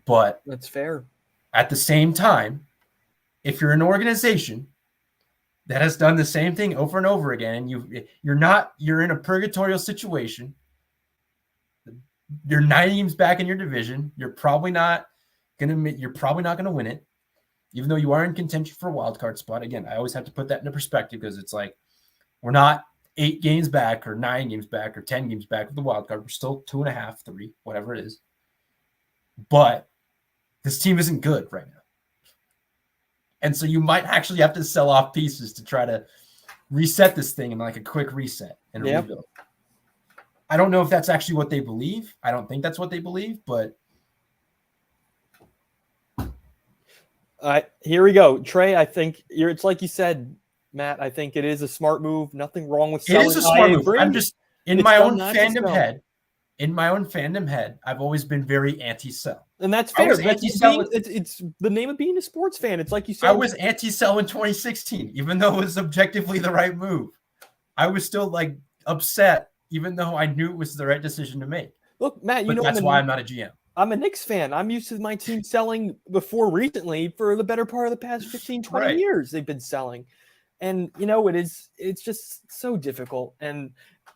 But that's fair. At the same time, if you're an organization that has done the same thing over and over again, and you're in a purgatorial situation, you're 9 games back in your division, you're probably not gonna win it, even though you are in contention for a wild card spot. Again, I always have to put that into perspective because it's like we're not 8 games back or 9 games back or 10 games back with the wild card. We're still 2.5, 3, whatever it is. But this team isn't good right now. And so you might actually have to sell off pieces to try to reset this thing in like a quick reset and a rebuild. I don't know if that's actually what they believe. I don't think that's what they believe, but here we go. Trey, I think it's like you said, Matt. I think it is a smart move. Nothing wrong with selling. It is a smart move. I'm just in my own fandom head. In my own fandom head, I've always been very anti-sell. And that's fair. It's the name of being a sports fan. It's like you said. I was anti-sell in 2016, even though it was objectively the right move. I was still like upset, even though I knew it was the right decision to make. Look, Matt, that's why I'm not a GM. I'm a Knicks fan. I'm used to my team selling before recently for the better part of the past 15, 20 years. They've been selling. And, it's just so difficult. And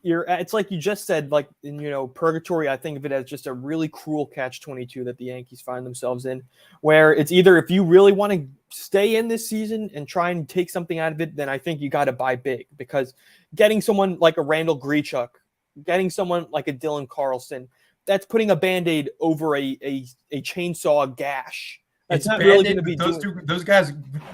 it's like you just said, like, in, purgatory, I think of it as just a really cruel catch-22 that the Yankees find themselves in, where it's either if you really want to stay in this season and try and take something out of it, then I think you got to buy big, because getting someone like a Randall Grichuk, getting someone like a Dylan Carlson, that's putting a Band-Aid over a chainsaw gash. It's not really going to be those guys,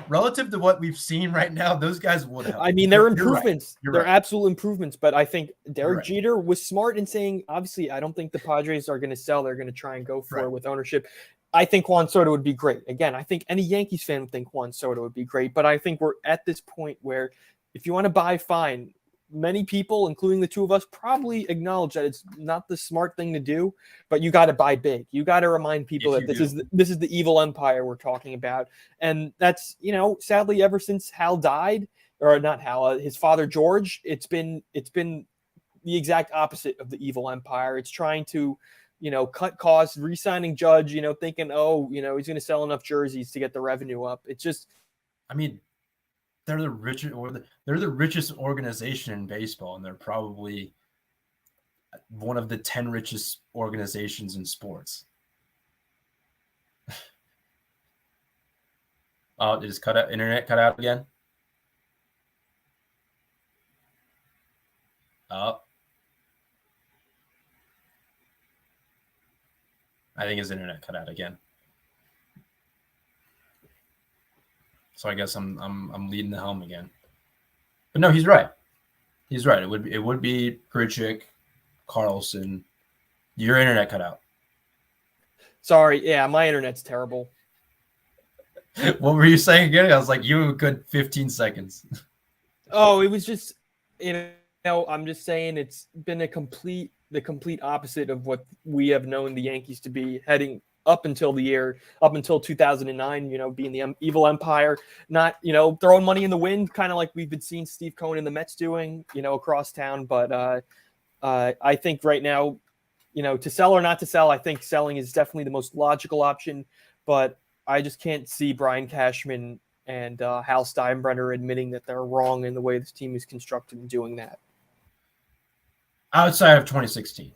relative to what we've seen right now, those guys would have. I mean, they're improvements. They're right. Absolute improvements. But I think Derek Jeter was smart in saying, obviously, I don't think the Padres are going to sell. They're going to try and go for it with ownership. I think Juan Soto would be great. Again, I think any Yankees fan would think Juan Soto would be great. But I think we're at this point where if you want to buy, fine. Many people, including the two of us, probably acknowledge that it's not the smart thing to do, but you got to buy big. You got to remind people that this is the evil empire we're talking about. And that's, sadly, ever since Hal died, or not Hal, his father, George, it's been the exact opposite of the evil empire. It's trying to, cut costs, re-signing Judge, thinking, he's going to sell enough jerseys to get the revenue up. It's just, they're the richest organization in baseball, and they're probably one of the 10 richest organizations in sports. Oh, did his internet cut out again? Oh. I think his internet cut out again. So I guess I'm leading the helm again. But no, he's right. He's right. It would be Grichuk, Carlson. Your internet cut out. Sorry. Yeah, my internet's terrible. What were you saying again? I was like, you have a good 15 seconds. Oh, it was just, I'm just saying it's been the complete opposite of what we have known the Yankees to be heading up until 2009, being the evil empire, not, throwing money in the wind, kind of like we've been seeing Steve Cohen and the Mets doing, across town. But I think right now, to sell or not to sell, I think selling is definitely the most logical option. But I just can't see Brian Cashman and Hal Steinbrenner admitting that they're wrong in the way this team is constructed in doing that. Outside of 2016.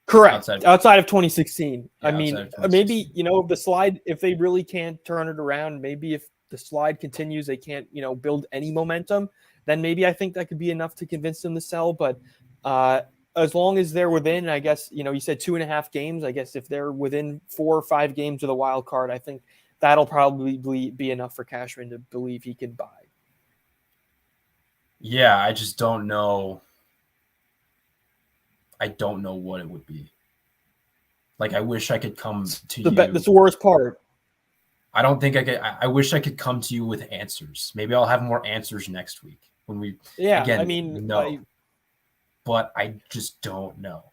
Correct. Outside of 2016. Yeah, maybe, the slide, if they really can't turn it around, maybe if the slide continues, they can't, build any momentum, then maybe I think that could be enough to convince them to sell. But as long as they're within, I guess, you said 2.5 games, I guess if they're within 4 or 5 games of the wild card, I think that'll probably be enough for Cashman to believe he can buy. Yeah, I just don't know. I don't know what it would be. Like, I wish I could come to you. That's the worst part. I don't think I could. I wish I could come to you with answers. Maybe I'll have more answers next week when we. Yeah, again, I mean, no, but I just don't know.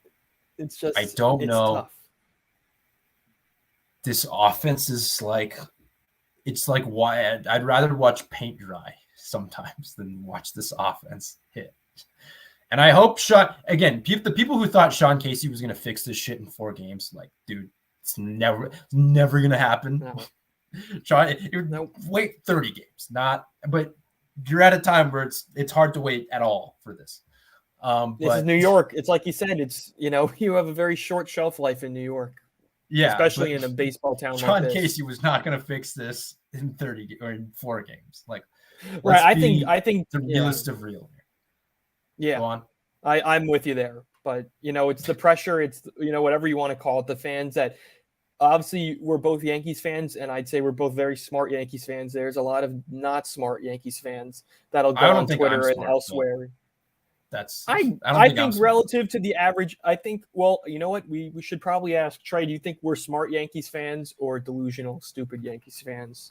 It's just I don't know. Tough. This offense is like, it's like why I'd rather watch paint dry sometimes than watch this offense hit. And I hope the people who thought Sean Casey was going to fix this shit in 4 games, like, dude, it's never going to happen. No. Sean, wait 30 games, but you're at a time where it's hard to wait at all for this. This is New York. It's like you said, you have a very short shelf life in New York. Yeah. Especially in a baseball town Sean like this. Casey was not going to fix this in 30 or in 4 games. Like, right. I think the realist of real here. Yeah. Go on. I'm with you there, but it's the pressure. It's, whatever you want to call it, the fans that obviously we're both Yankees fans, and I'd say we're both very smart Yankees fans. There's a lot of not smart Yankees fans that'll go on Twitter and elsewhere. I think relative to the average, well, you know what? We should probably ask Trey, do you think we're smart Yankees fans or delusional, stupid Yankees fans?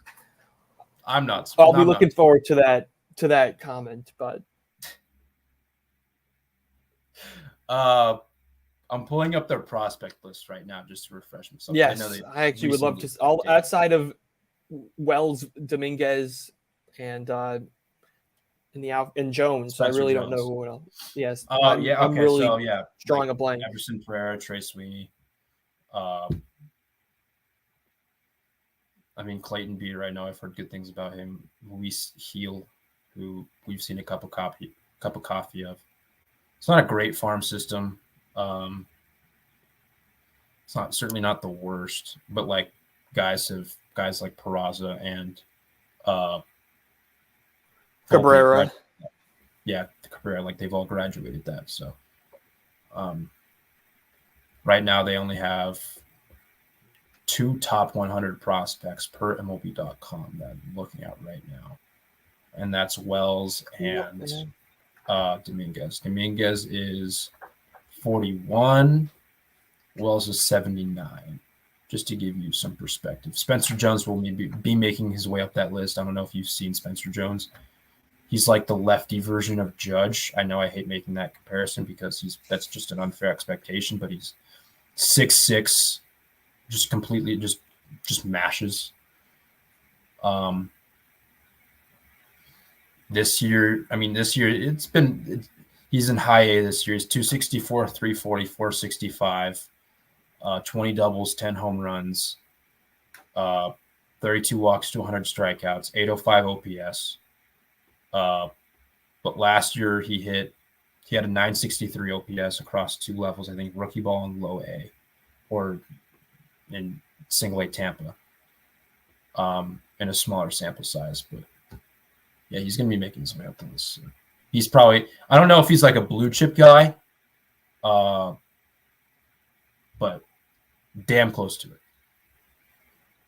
I'm not. I'll be looking forward to that comment, but I'm pulling up their prospect list right now just to refresh myself. Yes, I actually would love to. Outside of Wells, Dominguez, and Jones, Spencer I really don't know who else. Yes. I'm really drawing a blank. Everson Pereira, Trey Sweeney. I mean, Clayton Beeter, I know I've heard good things about him. Luis Heel, who we've seen a cup of coffee of. It's not a great farm system. It's certainly not the worst, but like guys like Peraza and Cabrera. Cabrera, like they've all graduated that. So right now they only have 2 top 100 prospects per MLB.com that I'm looking at right now. And that's Wells and Dominguez. Dominguez is 41. Wells is 79. Just to give you some perspective. Spencer Jones will maybe be making his way up that list. I don't know if you've seen Spencer Jones. He's like the lefty version of Judge. I know I hate making that comparison because that's just an unfair expectation, but he's 6'6", just completely just mashes. This year he's in high A this year. He's 264, 340, 465, 20 doubles, 10 home runs, 32 walks, 200 strikeouts, 805 OPS. But last year he had a 963 OPS across 2 levels, I think rookie ball and low A, or in single A Tampa, in a smaller sample size. But yeah, he's going to be making his way up to this. He's probably, I don't know if he's like a blue chip guy, but damn close to it.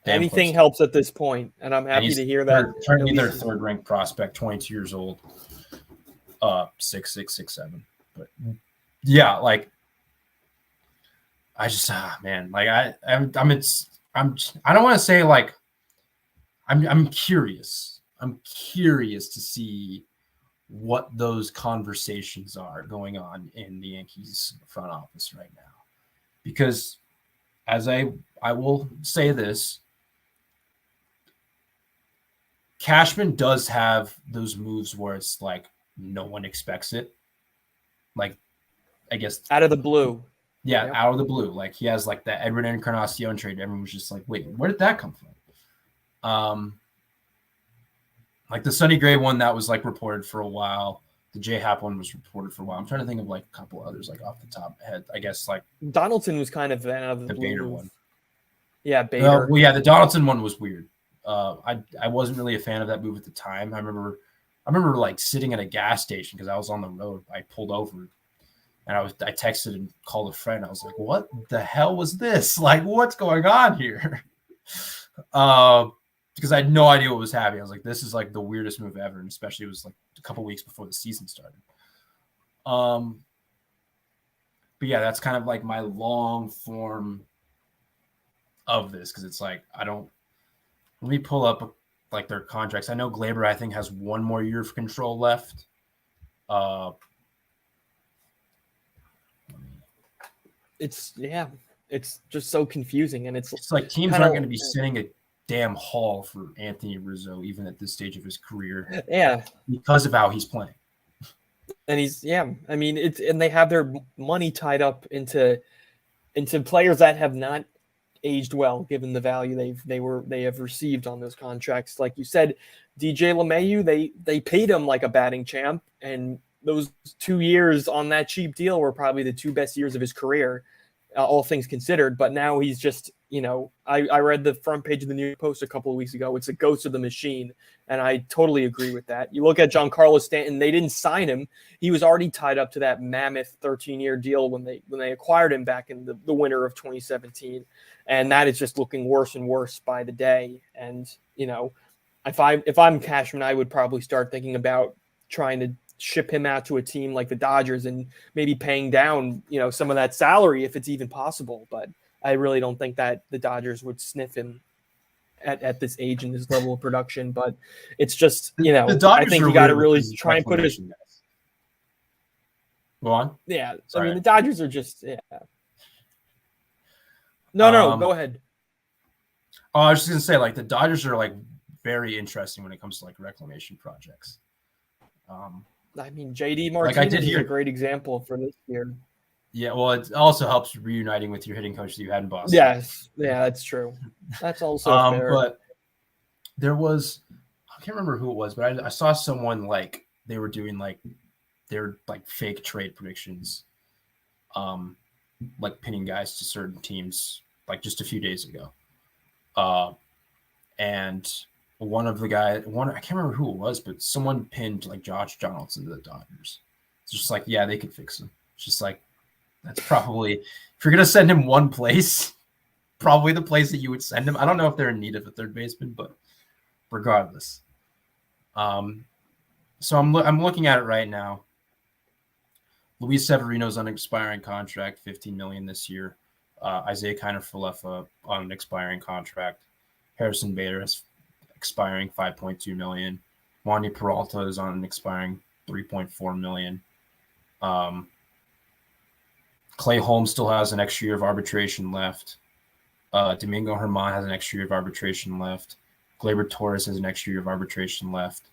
Anything helps at this point, and I'm happy to hear that. Currently their 3rd ranked prospect, 22 years old, 6'6", 6'7". But yeah, like I just man, like I don't want to say like I'm curious. I'm curious to see what those conversations are going on in the Yankees front office right now, because as I will say this, Cashman does have those moves where it's like no one expects it. Like, I guess out of the blue. Yeah, out of the blue. Like he has like that Edward Encarnacion trade. Everyone was just like, wait, where did that come from? Like the Sonny Gray one that was like reported for a while. The J Happ one was reported for a while. I'm trying to think of like a couple others like off the top of my head. I guess like Donaldson was kind of out of the blue. Bader one. Yeah, Bader. Well, yeah, the Donaldson one was weird. I wasn't really a fan of that move at the time. I remember like sitting at a gas station because I was on the road. I pulled over and I texted and called a friend. I was like, what the hell was this? Like, what's going on here? Because I had no idea what was happening. I was like, this is like the weirdest move ever. And especially it was like a couple weeks before the season started. but yeah, that's kind of like my long form of this, because it's like let me pull up like their contracts. I know Glaber, I think, has one more year of control left. It's just so confusing, and it's like teams aren't going to be sending a damn haul for Anthony Rizzo even at this stage of his career. Yeah, because of how he's playing. And I mean, and they have their money tied up into players that have not aged well, given the value they have received on those contracts. Like you said, DJ LeMahieu, they paid him like a batting champ, and those 2 years on that cheap deal were probably the 2 best years of his career, all things considered. But now he's just, I read the front page of the New York Post a couple of weeks ago. It's a ghost of the machine, and I totally agree with that. You look at Giancarlo Stanton; they didn't sign him. He was already tied up to that mammoth 13-year deal when they acquired him back in the winter of 2017. And that is just looking worse and worse by the day. And, if I'm Cashman, I would probably start thinking about trying to ship him out to a team like the Dodgers and maybe paying down, some of that salary if it's even possible. But I really don't think that the Dodgers would sniff him at this age and this level of production. But it's just, I think you got to really try and put it. Go on. Yeah. Sorry. I mean, the Dodgers are just, yeah. No, go ahead. Oh, I was just going to say, like, the Dodgers are, like, very interesting when it comes to, like, reclamation projects. I mean, JD Martinez is a great example for this year. Yeah, well, it also helps reuniting with your hitting coach that you had in Boston. Yes, yeah, that's true. That's also fair. But there was, I can't remember who it was, but I saw someone, like, they were doing, like, their, like, fake trade predictions, like pinning guys to certain teams, like, just a few days ago. And one of the guys, I can't remember who it was, but someone pinned, like, Josh Donaldson to the Dodgers. It's just like, yeah, they could fix him. It's just like, that's probably, if you're going to send him one place, probably the place that you would send him. I don't know if they're in need of a third baseman, but regardless. So I'm looking at it right now. Luis Severino's on an expiring contract, $15 million this year. Isaiah Kiner-Falefa on an expiring contract. Harrison Bader is expiring $5.2 million. Wandy Peralta is on an expiring $3.4 million. Clay Holmes still has an extra year of arbitration left. Domingo Germán has an extra year of arbitration left. Gleyber Torres has an extra year of arbitration left.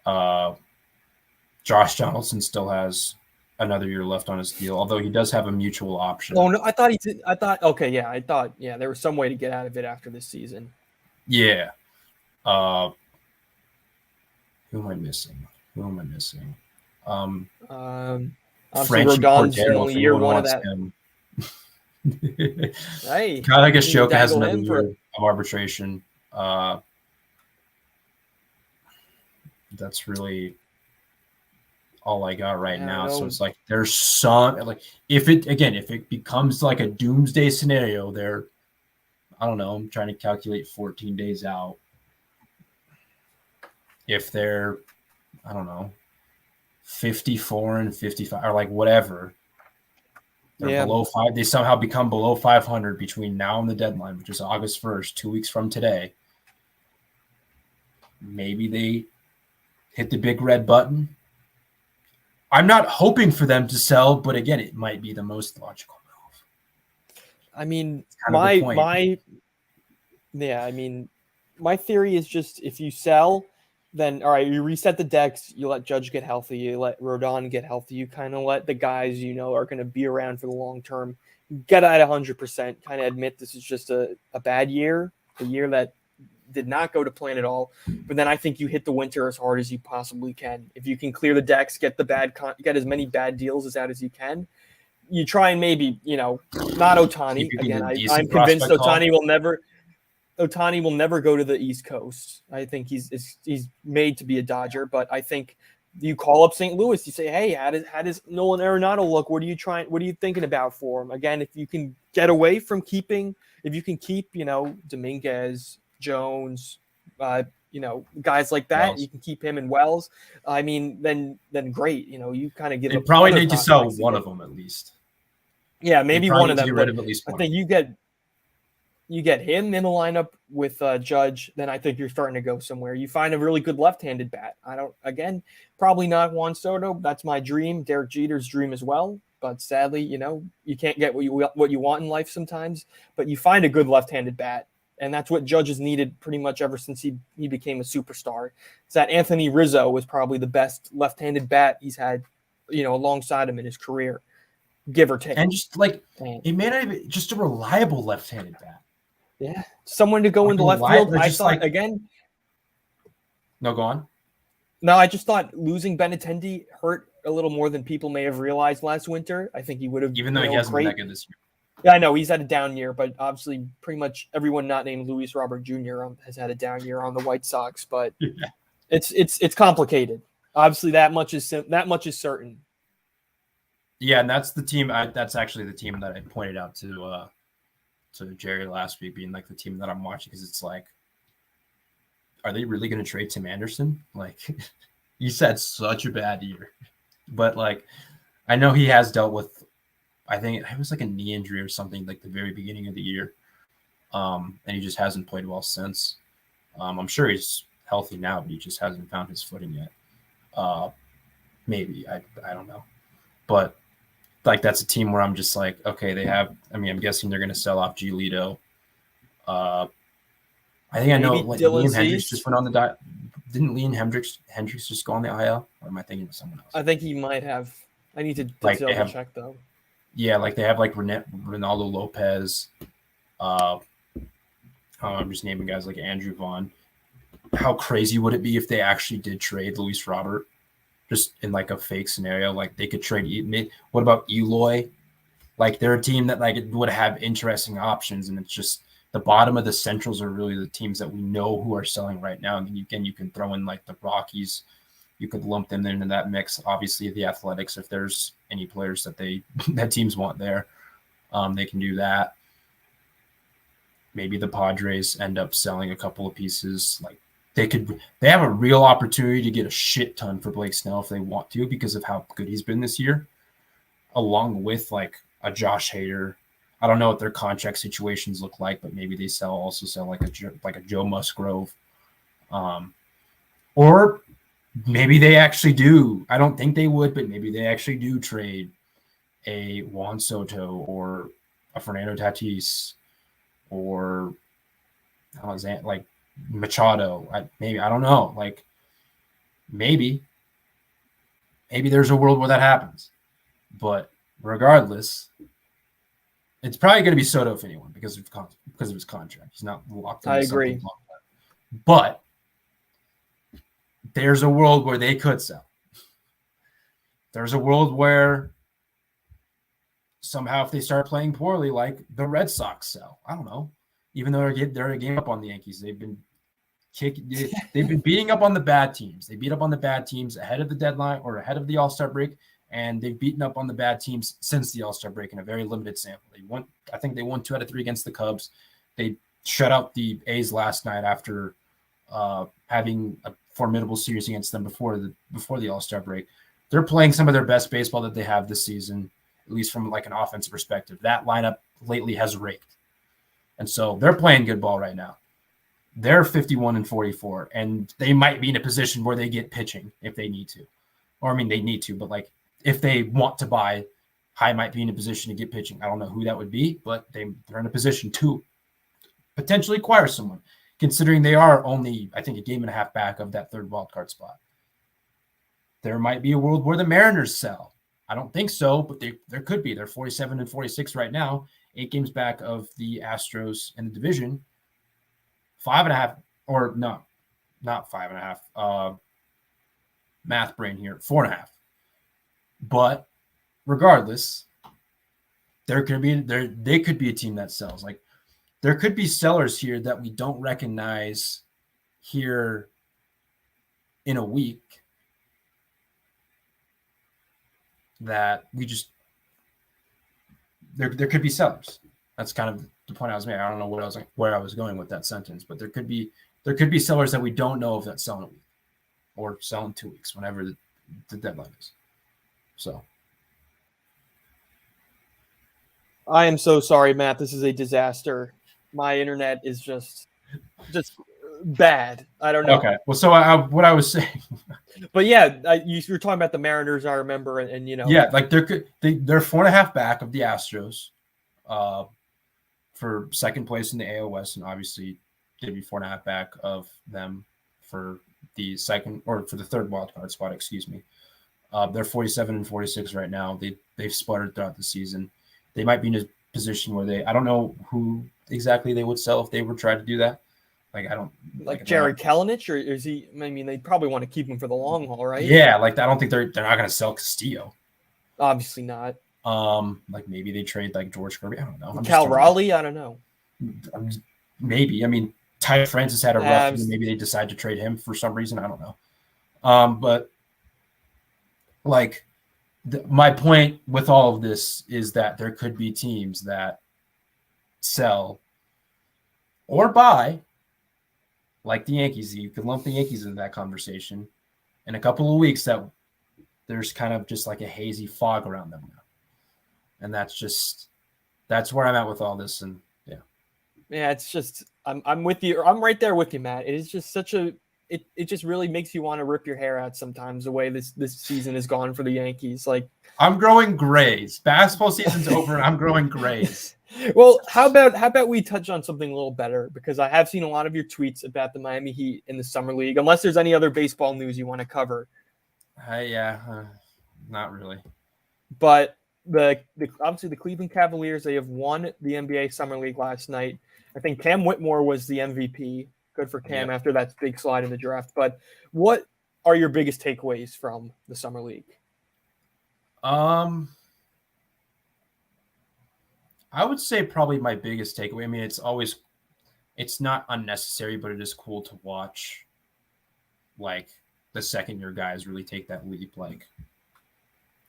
Josh Donaldson still has another year left on his deal, although he does have a mutual option. Oh, no, I thought he did. There was some way to get out of it after this season. Yeah. Who am I missing? Rodon's only year one of that. Hey, Kyle Gashoka has another year of arbitration. That's really all I got right now. So it's like there's some, like, if it becomes like a doomsday scenario, there, I don't know, I'm trying to calculate 14 days out. If they're, I don't know, 54 and 55 or like whatever, they're below 5. They somehow become below 500 between now and the deadline, which is August 1st, 2 weeks from today. Maybe they hit the big red button. I'm not hoping for them to sell, but again, it might be the most logical move. I mean, my theory is just if you sell, then all right, you reset the decks, you let Judge get healthy, you let Rodon get healthy, you kind of let the guys are going to be around for the long term get at 100%, kind of admit this is just a bad year, a year that did not go to plan at all. But then I think you hit the winter as hard as you possibly can. If you can clear the decks, get get as many bad deals out as you can. You try and maybe, not Ohtani. Again, I'm convinced Ohtani will never go to the East Coast. I think he's made to be a Dodger, but I think you call up St. Louis, you say, hey, how does Nolan Arenado look? What are you thinking about for him? Again, if you can get away from if you can keep, Dominguez, Jones, guys like that, Wells. you can keep him in Wells. I mean, then great. You kind of give. They probably need to sell one of them at least. Yeah, They maybe probably one need of to them. get rid But of at least I one. think you get him in the lineup with Judge, then I think you're starting to go somewhere. You find a really good left-handed bat. Probably not Juan Soto. That's my dream. Derek Jeter's dream as well. But sadly, you can't get what you want in life sometimes. But you find a good left-handed bat, and that's what Judge has needed pretty much ever since he became a superstar. It's that Anthony Rizzo was probably the best left-handed bat he's had, alongside him in his career, give or take. And just like it may not even just a reliable left-handed bat. Yeah, someone to go Like into left field. I just thought like again. no, go on. No, I just thought losing Benintendi hurt a little more than people may have realized last winter. I think he would have, Even though he hasn't been great. that good this year. Yeah, I know he's had a down year, but obviously, pretty much everyone not named Luis Robert Jr. Has had a down year on the White Sox. But it's complicated. Obviously, that much is certain. Yeah, and that's the team. That's actually the team that I pointed out to Jerry last week, being like the team that I'm watching, because it's like, are they really going to trade Tim Anderson? Like, he's had such a bad year, but like, I know he has dealt with, I think it was like a knee injury or something, like the very beginning of the year, and he just hasn't played well since. I'm sure he's healthy now, but he just hasn't found his footing yet. Maybe I don't know, but like that's a team where I'm just like, okay, they have. I mean, I'm guessing they're going to sell off Giolito. I think I know. Like Liam Hendricks just went on the diet. Didn't Liam Hendricks just go on the IL? Or am I thinking of someone else? I think he might have. I need to like double check though. Yeah, like they have like Ronaldo Lopez. I'm just naming guys like Andrew Vaughn. How crazy would it be if they actually did trade Luis Robert? Just in like a fake scenario, like they could trade. What about Eloy? Like they're a team that like would have interesting options, and it's just the bottom of the Centrals are really the teams that we know who are selling right now. And then you can throw in like the Rockies. You could lump them into that mix. Obviously, the Athletics, if there's any players that that teams want there, they can do that. Maybe the Padres end up selling a couple of pieces. Like they have a real opportunity to get a shit ton for Blake Snell if they want to, because of how good he's been this year, along with like a Josh Hader. I don't know what their contract situations look like, but maybe they also sell like a Joe Musgrove, or maybe they actually do. I don't think they would, but maybe they actually do trade a Juan Soto or a Fernando Tatis or like Machado. I don't know. Like maybe there's a world where that happens, but regardless, it's probably going to be Soto if anyone, because of his contract. He's not locked in. I agree. But there's a world where they could sell. There's a world where somehow if they start playing poorly, like the Red Sox sell. I don't know. Even though they're a game up on the Yankees, they've been beating up on the bad teams. They beat up on the bad teams ahead of the deadline or ahead of the All-Star break, and they've beaten up on the bad teams since the All-Star break in a very limited sample. I think they won 2 out of 3 against the Cubs. They shut out the A's last night after having a formidable series against them before the All-Star break. They're playing some of their best baseball that they have this season, at least from like an offensive perspective. That lineup lately has raked. And so they're playing good ball right now. They're 51-44, and they might be in a position where they get pitching if they need to. Or, I mean, they need to, but like if they want to buy, High might be in a position to get pitching. I don't know who that would be, but they're in a position to potentially acquire someone, considering they are only, I think, a game and a half back of that third wildcard spot. There might be a world where the Mariners sell. I don't think so, but there could be. They're 47-46 right now, 8 games back of the Astros in the division. 5.5, or no, not 5.5. Math brain here, 4.5. But regardless, they could be a team that sells. Like there could be sellers here that we don't recognize here in a week, that we just there could be sellers. That's kind of the point I was making. I don't know where I was going with that sentence, but there could be sellers that we don't know if that sell in a week or sell in 2 weeks, whenever the deadline is. So I am so sorry, Matt. This is a disaster. My internet is just bad. I don't know. Okay. Well, so what I was saying. But yeah, you were talking about the Mariners. I remember, and you know, yeah, like they're 4.5 back of the Astros, for second place in the AL West, and obviously they'd be 4.5 back of them for the second or for the third wild card spot. Excuse me. They're 47 and 46 right now. They've sputtered throughout the season. They might be in a position where I don't know who exactly they would sell if they were trying to do that. Like I don't like Jared Kelenic, or is he? I mean, they probably want to keep him for the long haul, right? Yeah, like I don't think they're not going to sell Castillo. Obviously not. Like maybe they trade like George Kirby. I don't know. Cal Raleigh, I don't know. Maybe. I mean, Ty Francis had a rough year. Maybe they decide to trade him for some reason. I don't know. But like my point with all of this is that there could be teams that sell or buy, like the Yankees. You could lump the Yankees into that conversation in a couple of weeks that there's kind of just like a hazy fog around them now. And that's where I'm at with all this. And yeah, it's just, I'm with you. I'm right there with you, Matt. It is just it just really makes you want to rip your hair out sometimes, the way this season has gone for the Yankees. Like, I'm growing grays. Basketball season's over and I'm growing grays. Well, how about we touch on something a little better, because I have seen a lot of your tweets about the Miami Heat in the summer league. Unless there's any other baseball news you want to cover. Not really. But obviously the Cleveland Cavaliers, they have won the NBA Summer League last night. I think Cam Whitmore was the MVP. Good for Cam after that big slide in the draft. But what are your biggest takeaways from the Summer League? I would say probably my biggest takeaway. I mean, it's not unnecessary, but it is cool to watch like the second year guys really take that leap, like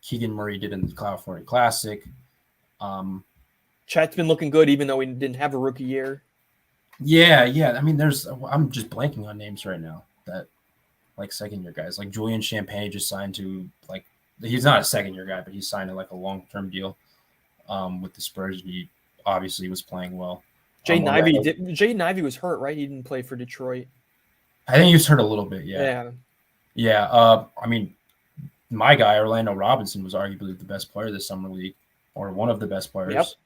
Keegan Murray did in the California Classic. Chet's been looking good, even though he didn't have a rookie year. Yeah. I mean, I'm just blanking on names right now that like second year guys, like Julian Champagne just signed to like, he's not a second year guy, but he signed to like a long-term deal with the Spurs. And he obviously was playing well. Jaden Ivey was hurt, right? He didn't play for Detroit. I think he was hurt a little bit. Yeah. I mean, my guy, Orlando Robinson, was arguably the best player this summer league, or one of the best players.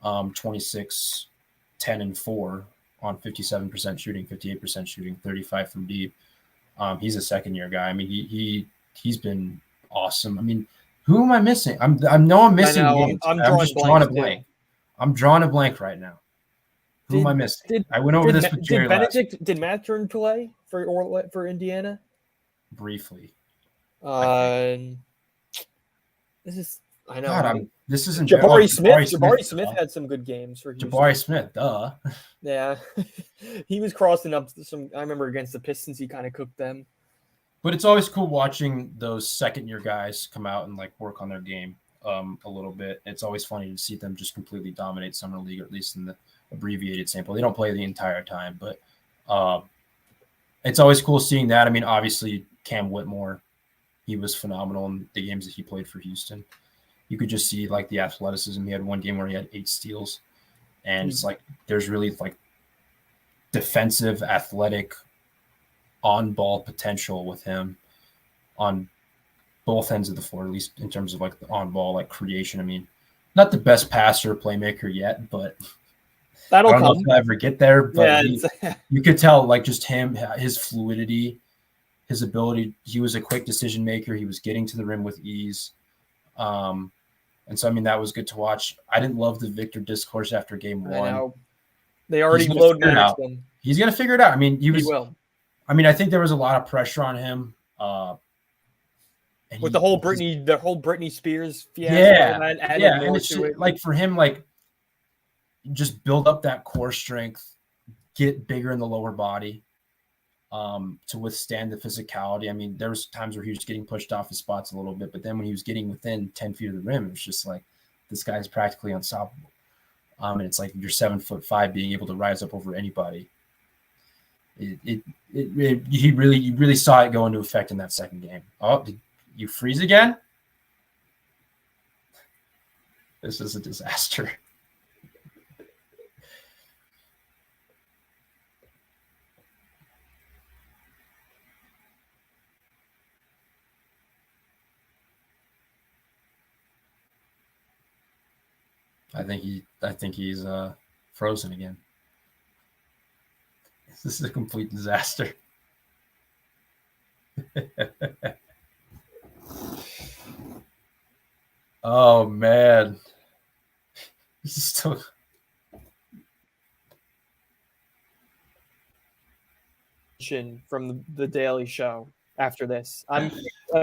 26, 10, and 4 on 57% shooting, 58% shooting, 35 from deep. He's a second-year guy. I mean, he's been awesome. I mean, who am I missing? I'm missing names. I'm just drawing a blank. I'm drawing a blank right now. Who am I missing? I went over this with Jerry last week. Did Mathurin play for Indiana? Briefly. This isn't Jabari Smith. Jabari Smith had some good games for Houston. Jabari Smith, duh. Yeah, he was crossing up some. I remember against the Pistons, he kind of cooked them. But it's always cool watching those second-year guys come out and like work on their game a little bit. It's always funny to see them just completely dominate summer league, or at least in the abbreviated sample. They don't play the entire time, but it's always cool seeing that. I mean, obviously Cam Whitmore, he was phenomenal in the games that he played for Houston. You could just see like the athleticism. He had one game where he had 8 steals, and it's like there's really like defensive, athletic, on-ball potential with him on both ends of the floor, at least in terms of like the on-ball like creation. I mean, not the best passer playmaker yet, but that'll come. I don't know if he'll ever get there. But you could tell like just him, his fluidity, his ability. He was a quick decision maker. He was getting to the rim with ease. And so, I mean, that was good to watch. I didn't love the Victor discourse after game 1. I know. They already blowed Max them. He's going to figure it out. I mean, he will. I mean, I think there was a lot of pressure on him. With the whole Britney Spears fiasco. Yeah. And it's like for him, like just build up that core strength, get bigger in the lower body. To withstand the physicality. I mean, there was times where he was getting pushed off his spots a little bit, but then when he was getting within 10 feet of the rim, it was just like, this guy's practically unstoppable. And it's like you're 7'5", being able to rise up over anybody. You really saw it go into effect in that second game. Oh, did you freeze again? This is a disaster. I think he's frozen again. This is a complete disaster. Oh man. This is still from the Daily Show after this.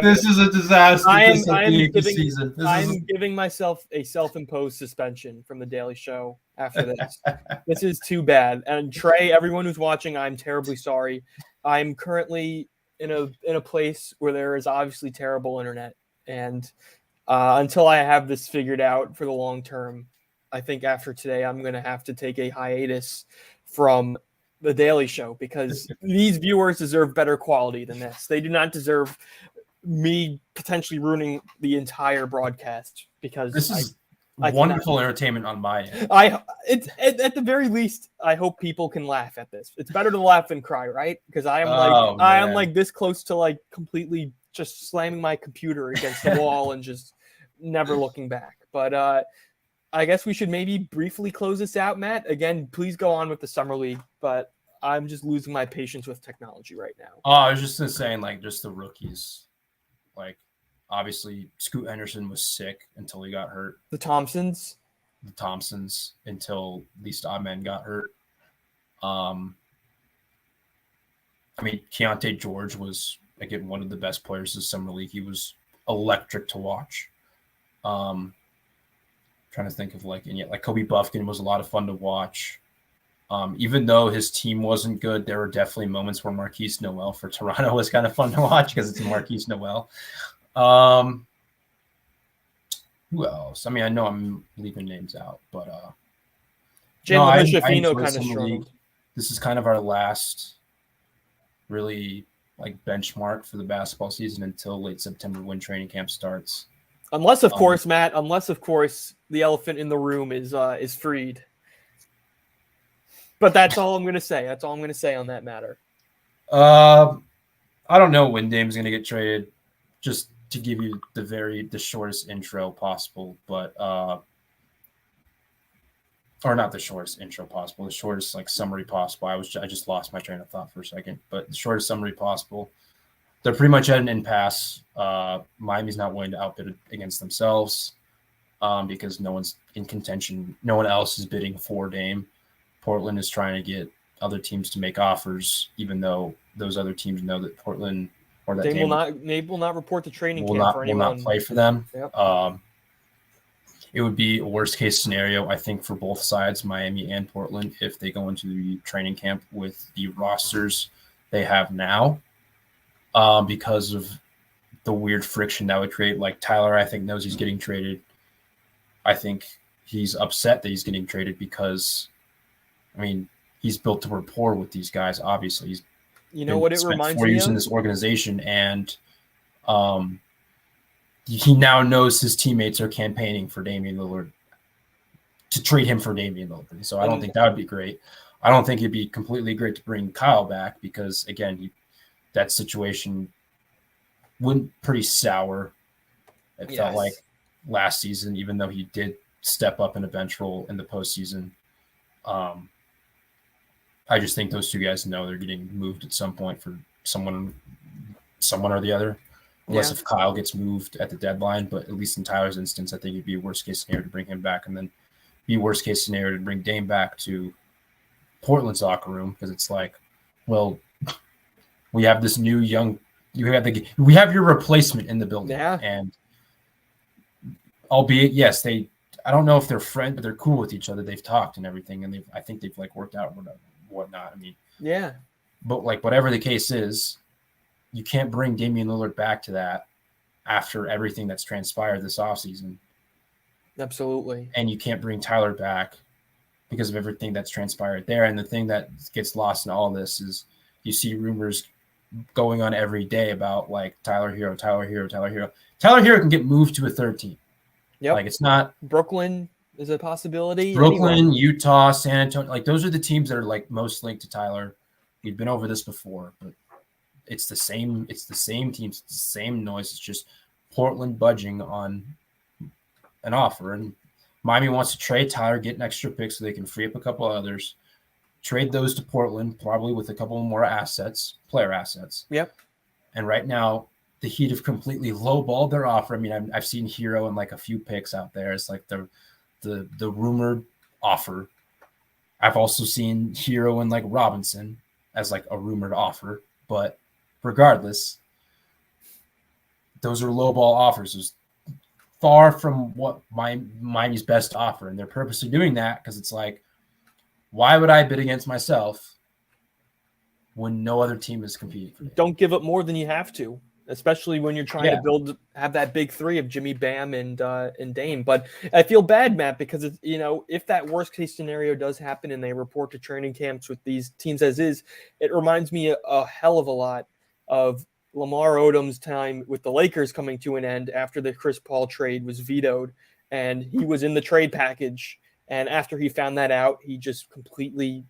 This is a disaster. I'm giving myself a self-imposed suspension from the Daily Show after this. This is too bad. And Trey, everyone who's watching, I'm terribly sorry. I'm currently in a place where there is obviously terrible internet, and until I have this figured out for the long term, I think after today I'm going to have to take a hiatus from the Daily Show because these viewers deserve better quality than this. They do not deserve me potentially ruining the entire broadcast because this is wonderful entertainment on my end. It's at the very least, I hope people can laugh at this. It's better to laugh than cry, right? Because I am like this close to like completely just slamming my computer against the wall and just never looking back. But I guess we should maybe briefly close this out, Matt. Again, please go on with the Summer League, but I'm just losing my patience with technology right now. Oh, I was just saying, like, just the rookies. Like, obviously, Scoot Henderson was sick until he got hurt. The Thompsons until at least Ahmed got hurt. I mean, Keontae George was, again, one of the best players this Summer League. He was electric to watch. Trying to think of like Kobe Buffkin was a lot of fun to watch. Even though his team wasn't good, there were definitely moments where Marquise Noel for Toronto was kind of fun to watch because it's Marquise Noel. Who else? I mean, I know I'm leaving names out, but Jalen Hood-Schifino kind of struggled. This is kind of our last really like benchmark for the basketball season until late September when training camp starts. Unless, of course, Matt, the elephant in the room is freed. But that's all I'm going to say. That's all I'm going to say on that matter. I don't know when Dame's going to get traded, just to give you the shortest intro possible, but or not the shortest intro possible, the shortest like summary possible. I just lost my train of thought for a second, but the shortest summary possible. They're pretty much at an impasse. Miami's not willing to outbid against themselves because no one's in contention. No one else is bidding for Dame. Portland is trying to get other teams to make offers, even though those other teams know that Portland or that Dame will not report to training camp for anyone. Will not play for them. Yep. It would be a worst case scenario, I think, for both sides, Miami and Portland, if they go into the training camp with the rosters they have now. Because of the weird friction that would create. Like Tyler, I think, knows he's getting traded. I think he's upset that he's getting traded because, I mean, he's built a rapport with these guys. Obviously, he's what it reminds 4 me years of? In this organization, and he now knows his teammates are campaigning for Damian Lillard to trade him for Damian Lillard. So I don't think that would be great. I don't think it'd be completely great to bring Kyle back because, again, that situation went pretty sour. It felt like last season, even though he did step up in a bench role in the postseason. I just think those two guys know they're getting moved at some point for someone or the other. Unless if Kyle gets moved at the deadline, but at least in Tyler's instance, I think it'd be a worst case scenario to bring him back, and then be worst case scenario to bring Dame back to Portland's locker room because it's like, well, we have this new young. We have your replacement in the building, and albeit yes, I don't know if they're friends, but they're cool with each other. They've talked and everything, and I think they've like worked out whatnot. I mean, but like whatever the case is, you can't bring Damian Lillard back to that after everything that's transpired this offseason. Absolutely, and you can't bring Tyler back because of everything that's transpired there. And the thing that gets lost in all this is you see rumors going on every day about like Tyler Hero. Tyler Hero can get moved to a third team. Yep. Like it's not Brooklyn is a possibility. Brooklyn, Utah, San Antonio. Like those are the teams that are like most linked to Tyler. We've been over this before, but it's the same teams, it's the same noise. It's just Portland budging on an offer. And Miami wants to trade Tyler, get an extra pick so they can free up a couple others, trade those to Portland, probably with a couple more player assets. Yep. And right now, the Heat have completely lowballed their offer. I mean, I've seen Hero and like a few picks out there. It's like the rumored offer. I've also seen Hero and like Robinson as like a rumored offer. But regardless, those are lowball offers. It's far from what Miami's best offer. And they're purposely doing that because it's like, why would I bid against myself when no other team is competing for me? Don't give up more than you have to, especially when you're trying to have that big three of Jimmy, Bam, and Dame. But I feel bad, Matt, because it's, if that worst case scenario does happen and they report to training camps with these teams as is, it reminds me a hell of a lot of Lamar Odom's time with the Lakers coming to an end after the Chris Paul trade was vetoed, and he was in the trade package. And after he found that out, he just completely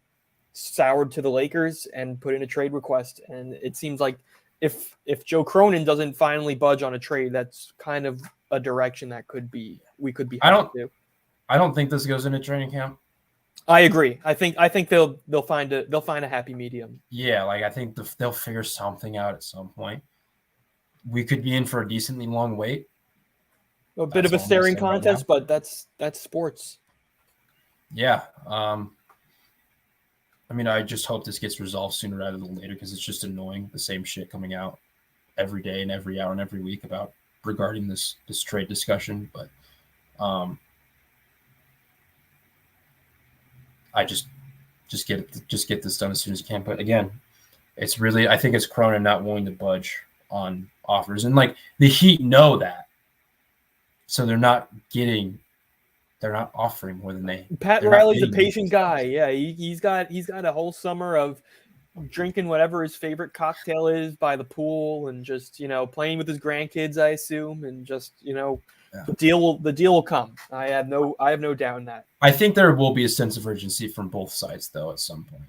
soured to the Lakers and put in a trade request. And it seems like if Joe Cronin doesn't finally budge on a trade, that's kind of a direction that we could be headed to. I don't think this goes into training camp. I agree. I think they'll find a happy medium. Yeah, like I think they'll figure something out at some point. We could be in for a decently long wait. A bit of a staring contest, but that's sports. Yeah. I mean, I just hope this gets resolved sooner rather than later because it's just annoying, the same shit coming out every day and every hour and every week regarding this trade discussion. But I just get this done as soon as you can. But again, it's really, I think it's Cronin not willing to budge on offers, and like the Heat know that, so they're not offering more than they. Pat Riley's a patient guy. Yeah, he's got a whole summer of drinking whatever his favorite cocktail is by the pool and just playing with his grandkids, I assume, and just the deal will come. I have no doubt in that. I think there will be a sense of urgency from both sides though at some point.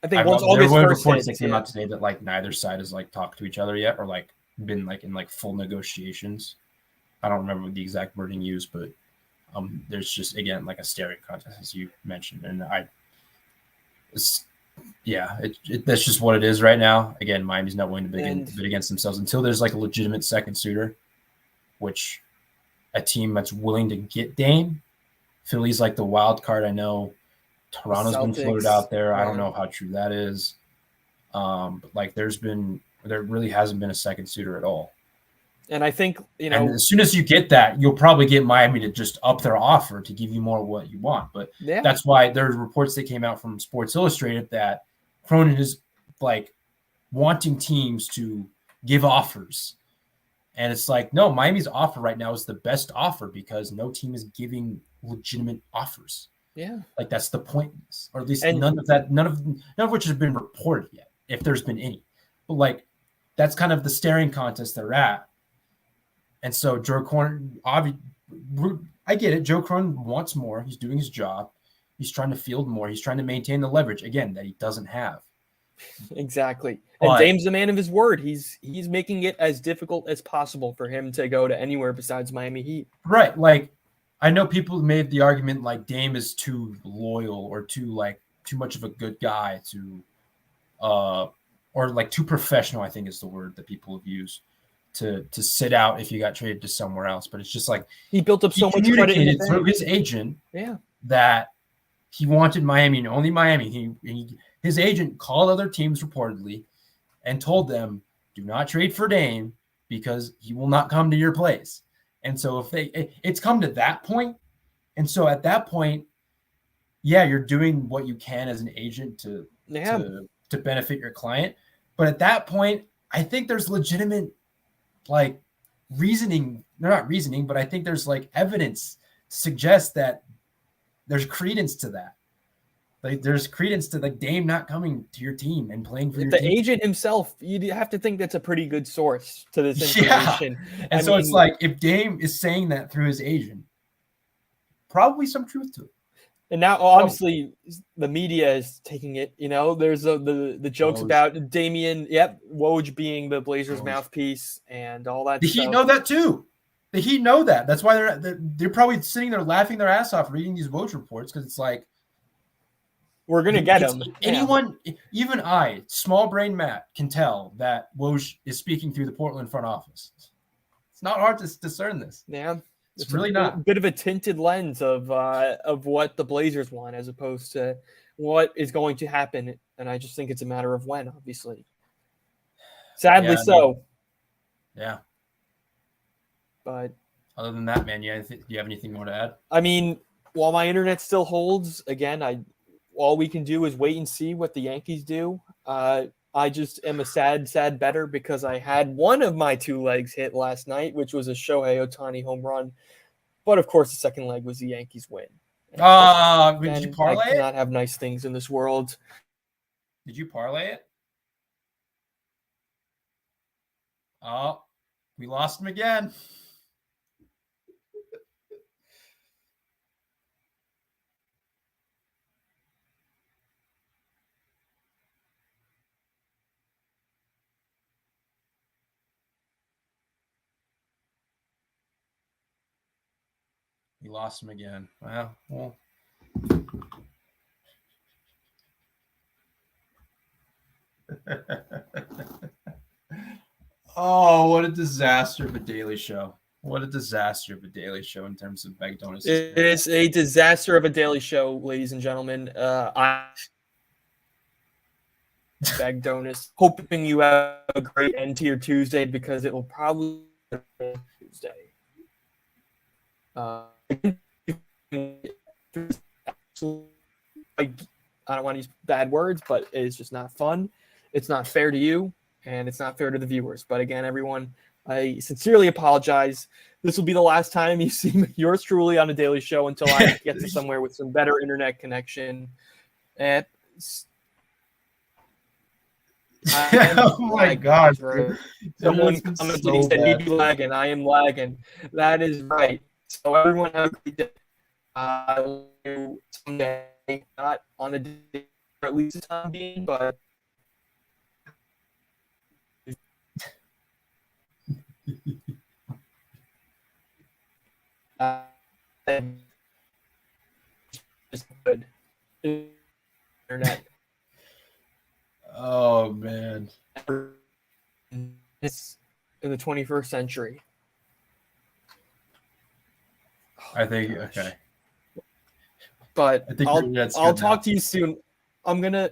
I think once August 1st reports that came out today that like neither side has like talked to each other yet or like been like in like full negotiations. I don't remember the exact wording used, but there's just again like a staring contest as you mentioned, and that's just what it is right now. Again, Miami's not willing to bid against themselves until there's like a legitimate second suitor, which a team that's willing to get Dame. Philly's like the wild card. I know Toronto's been floated out there. I don't know how true that is. But like there really hasn't been a second suitor at all. And I think, and as soon as you get that, you'll probably get Miami to just up their offer to give you more of what you want. But that's why there's reports that came out from Sports Illustrated that Cronin is like wanting teams to give offers. And it's like, no, Miami's offer right now is the best offer because no team is giving legitimate offers. Yeah. Like that's the point, or at least none of which has been reported yet, if there's been any. But like that's kind of the staring contest they're at. And so Joe Cronin, I get it. Joe Cronin wants more. He's doing his job. He's trying to field more. He's trying to maintain the leverage again that he doesn't have. Exactly. And Dame's the man of his word. He's making it as difficult as possible for him to go to anywhere besides Miami Heat. Right. Like I know people made the argument like Dame is too loyal or too much of a good guy or like too professional, I think is the word that people have used. To sit out if you got traded to somewhere else, but it's just like he built up so much credit through his agent, that he wanted Miami and only Miami. His agent called other teams reportedly and told them, "Do not trade for Dame because he will not come to your place." And so it's come to that point, and so at that point, you're doing what you can as an agent to benefit your client, but at that point, I think there's legitimate. Like reasoning, they're not reasoning, but I think there's like evidence to suggest that there's credence to that. Like there's credence to like Dame not coming to your team and playing for your team. The agent himself, you have to think that's a pretty good source to this information. Yeah. And so it's like if Dame is saying that through his agent, probably some truth to it. And now, obviously, the media is taking it. There's the jokes about Damian, Woj being the Blazers' mouthpiece and all that. The Heat know that too. The Heat know that. That's why they're probably sitting there laughing their ass off reading these Woj reports, because it's like, we're gonna get him. Anyone, even I, small brain Matt, can tell that Woj is speaking through the Portland front office. It's not hard to discern this. Yeah, it's really not. A bit of a tinted lens of what the Blazers want, as opposed to what is going to happen. And I just think it's a matter of when, obviously. Sadly, so. Yeah. But other than that, man, do you have anything more to add? I mean, while my internet still holds, again, all we can do is wait and see what the Yankees do. I just am a sad better because I had one of my 2 legs hit last night, which was a Shohei Ohtani home run. But of course, the second leg was the Yankees win. Did you parlay it? I cannot have nice things in this world. Did you parlay it? Oh, we lost him again. We lost him again. Well. Oh, what a disaster of a daily show. What a disaster of a daily show in terms of Bagdonis. It is a disaster of a daily show, ladies and gentlemen. Bagdonis, hoping you have a great end to your Tuesday, because it will probably be Tuesday. I don't want to use bad words, but it's just not fun. It's not fair to you, and it's not fair to the viewers. But again, everyone, I sincerely apologize. This will be the last time you see yours truly on a daily show until I get to somewhere with some better internet connection. And oh my God! Someone commented, he said he'd be lagging. I am lagging. That is right. So everyone have a great day. Someday, not on a day, or at least a time being, but it's good. Internet. Oh man. It's in the 21st century. I think okay. But I'll talk to you soon. I'm gonna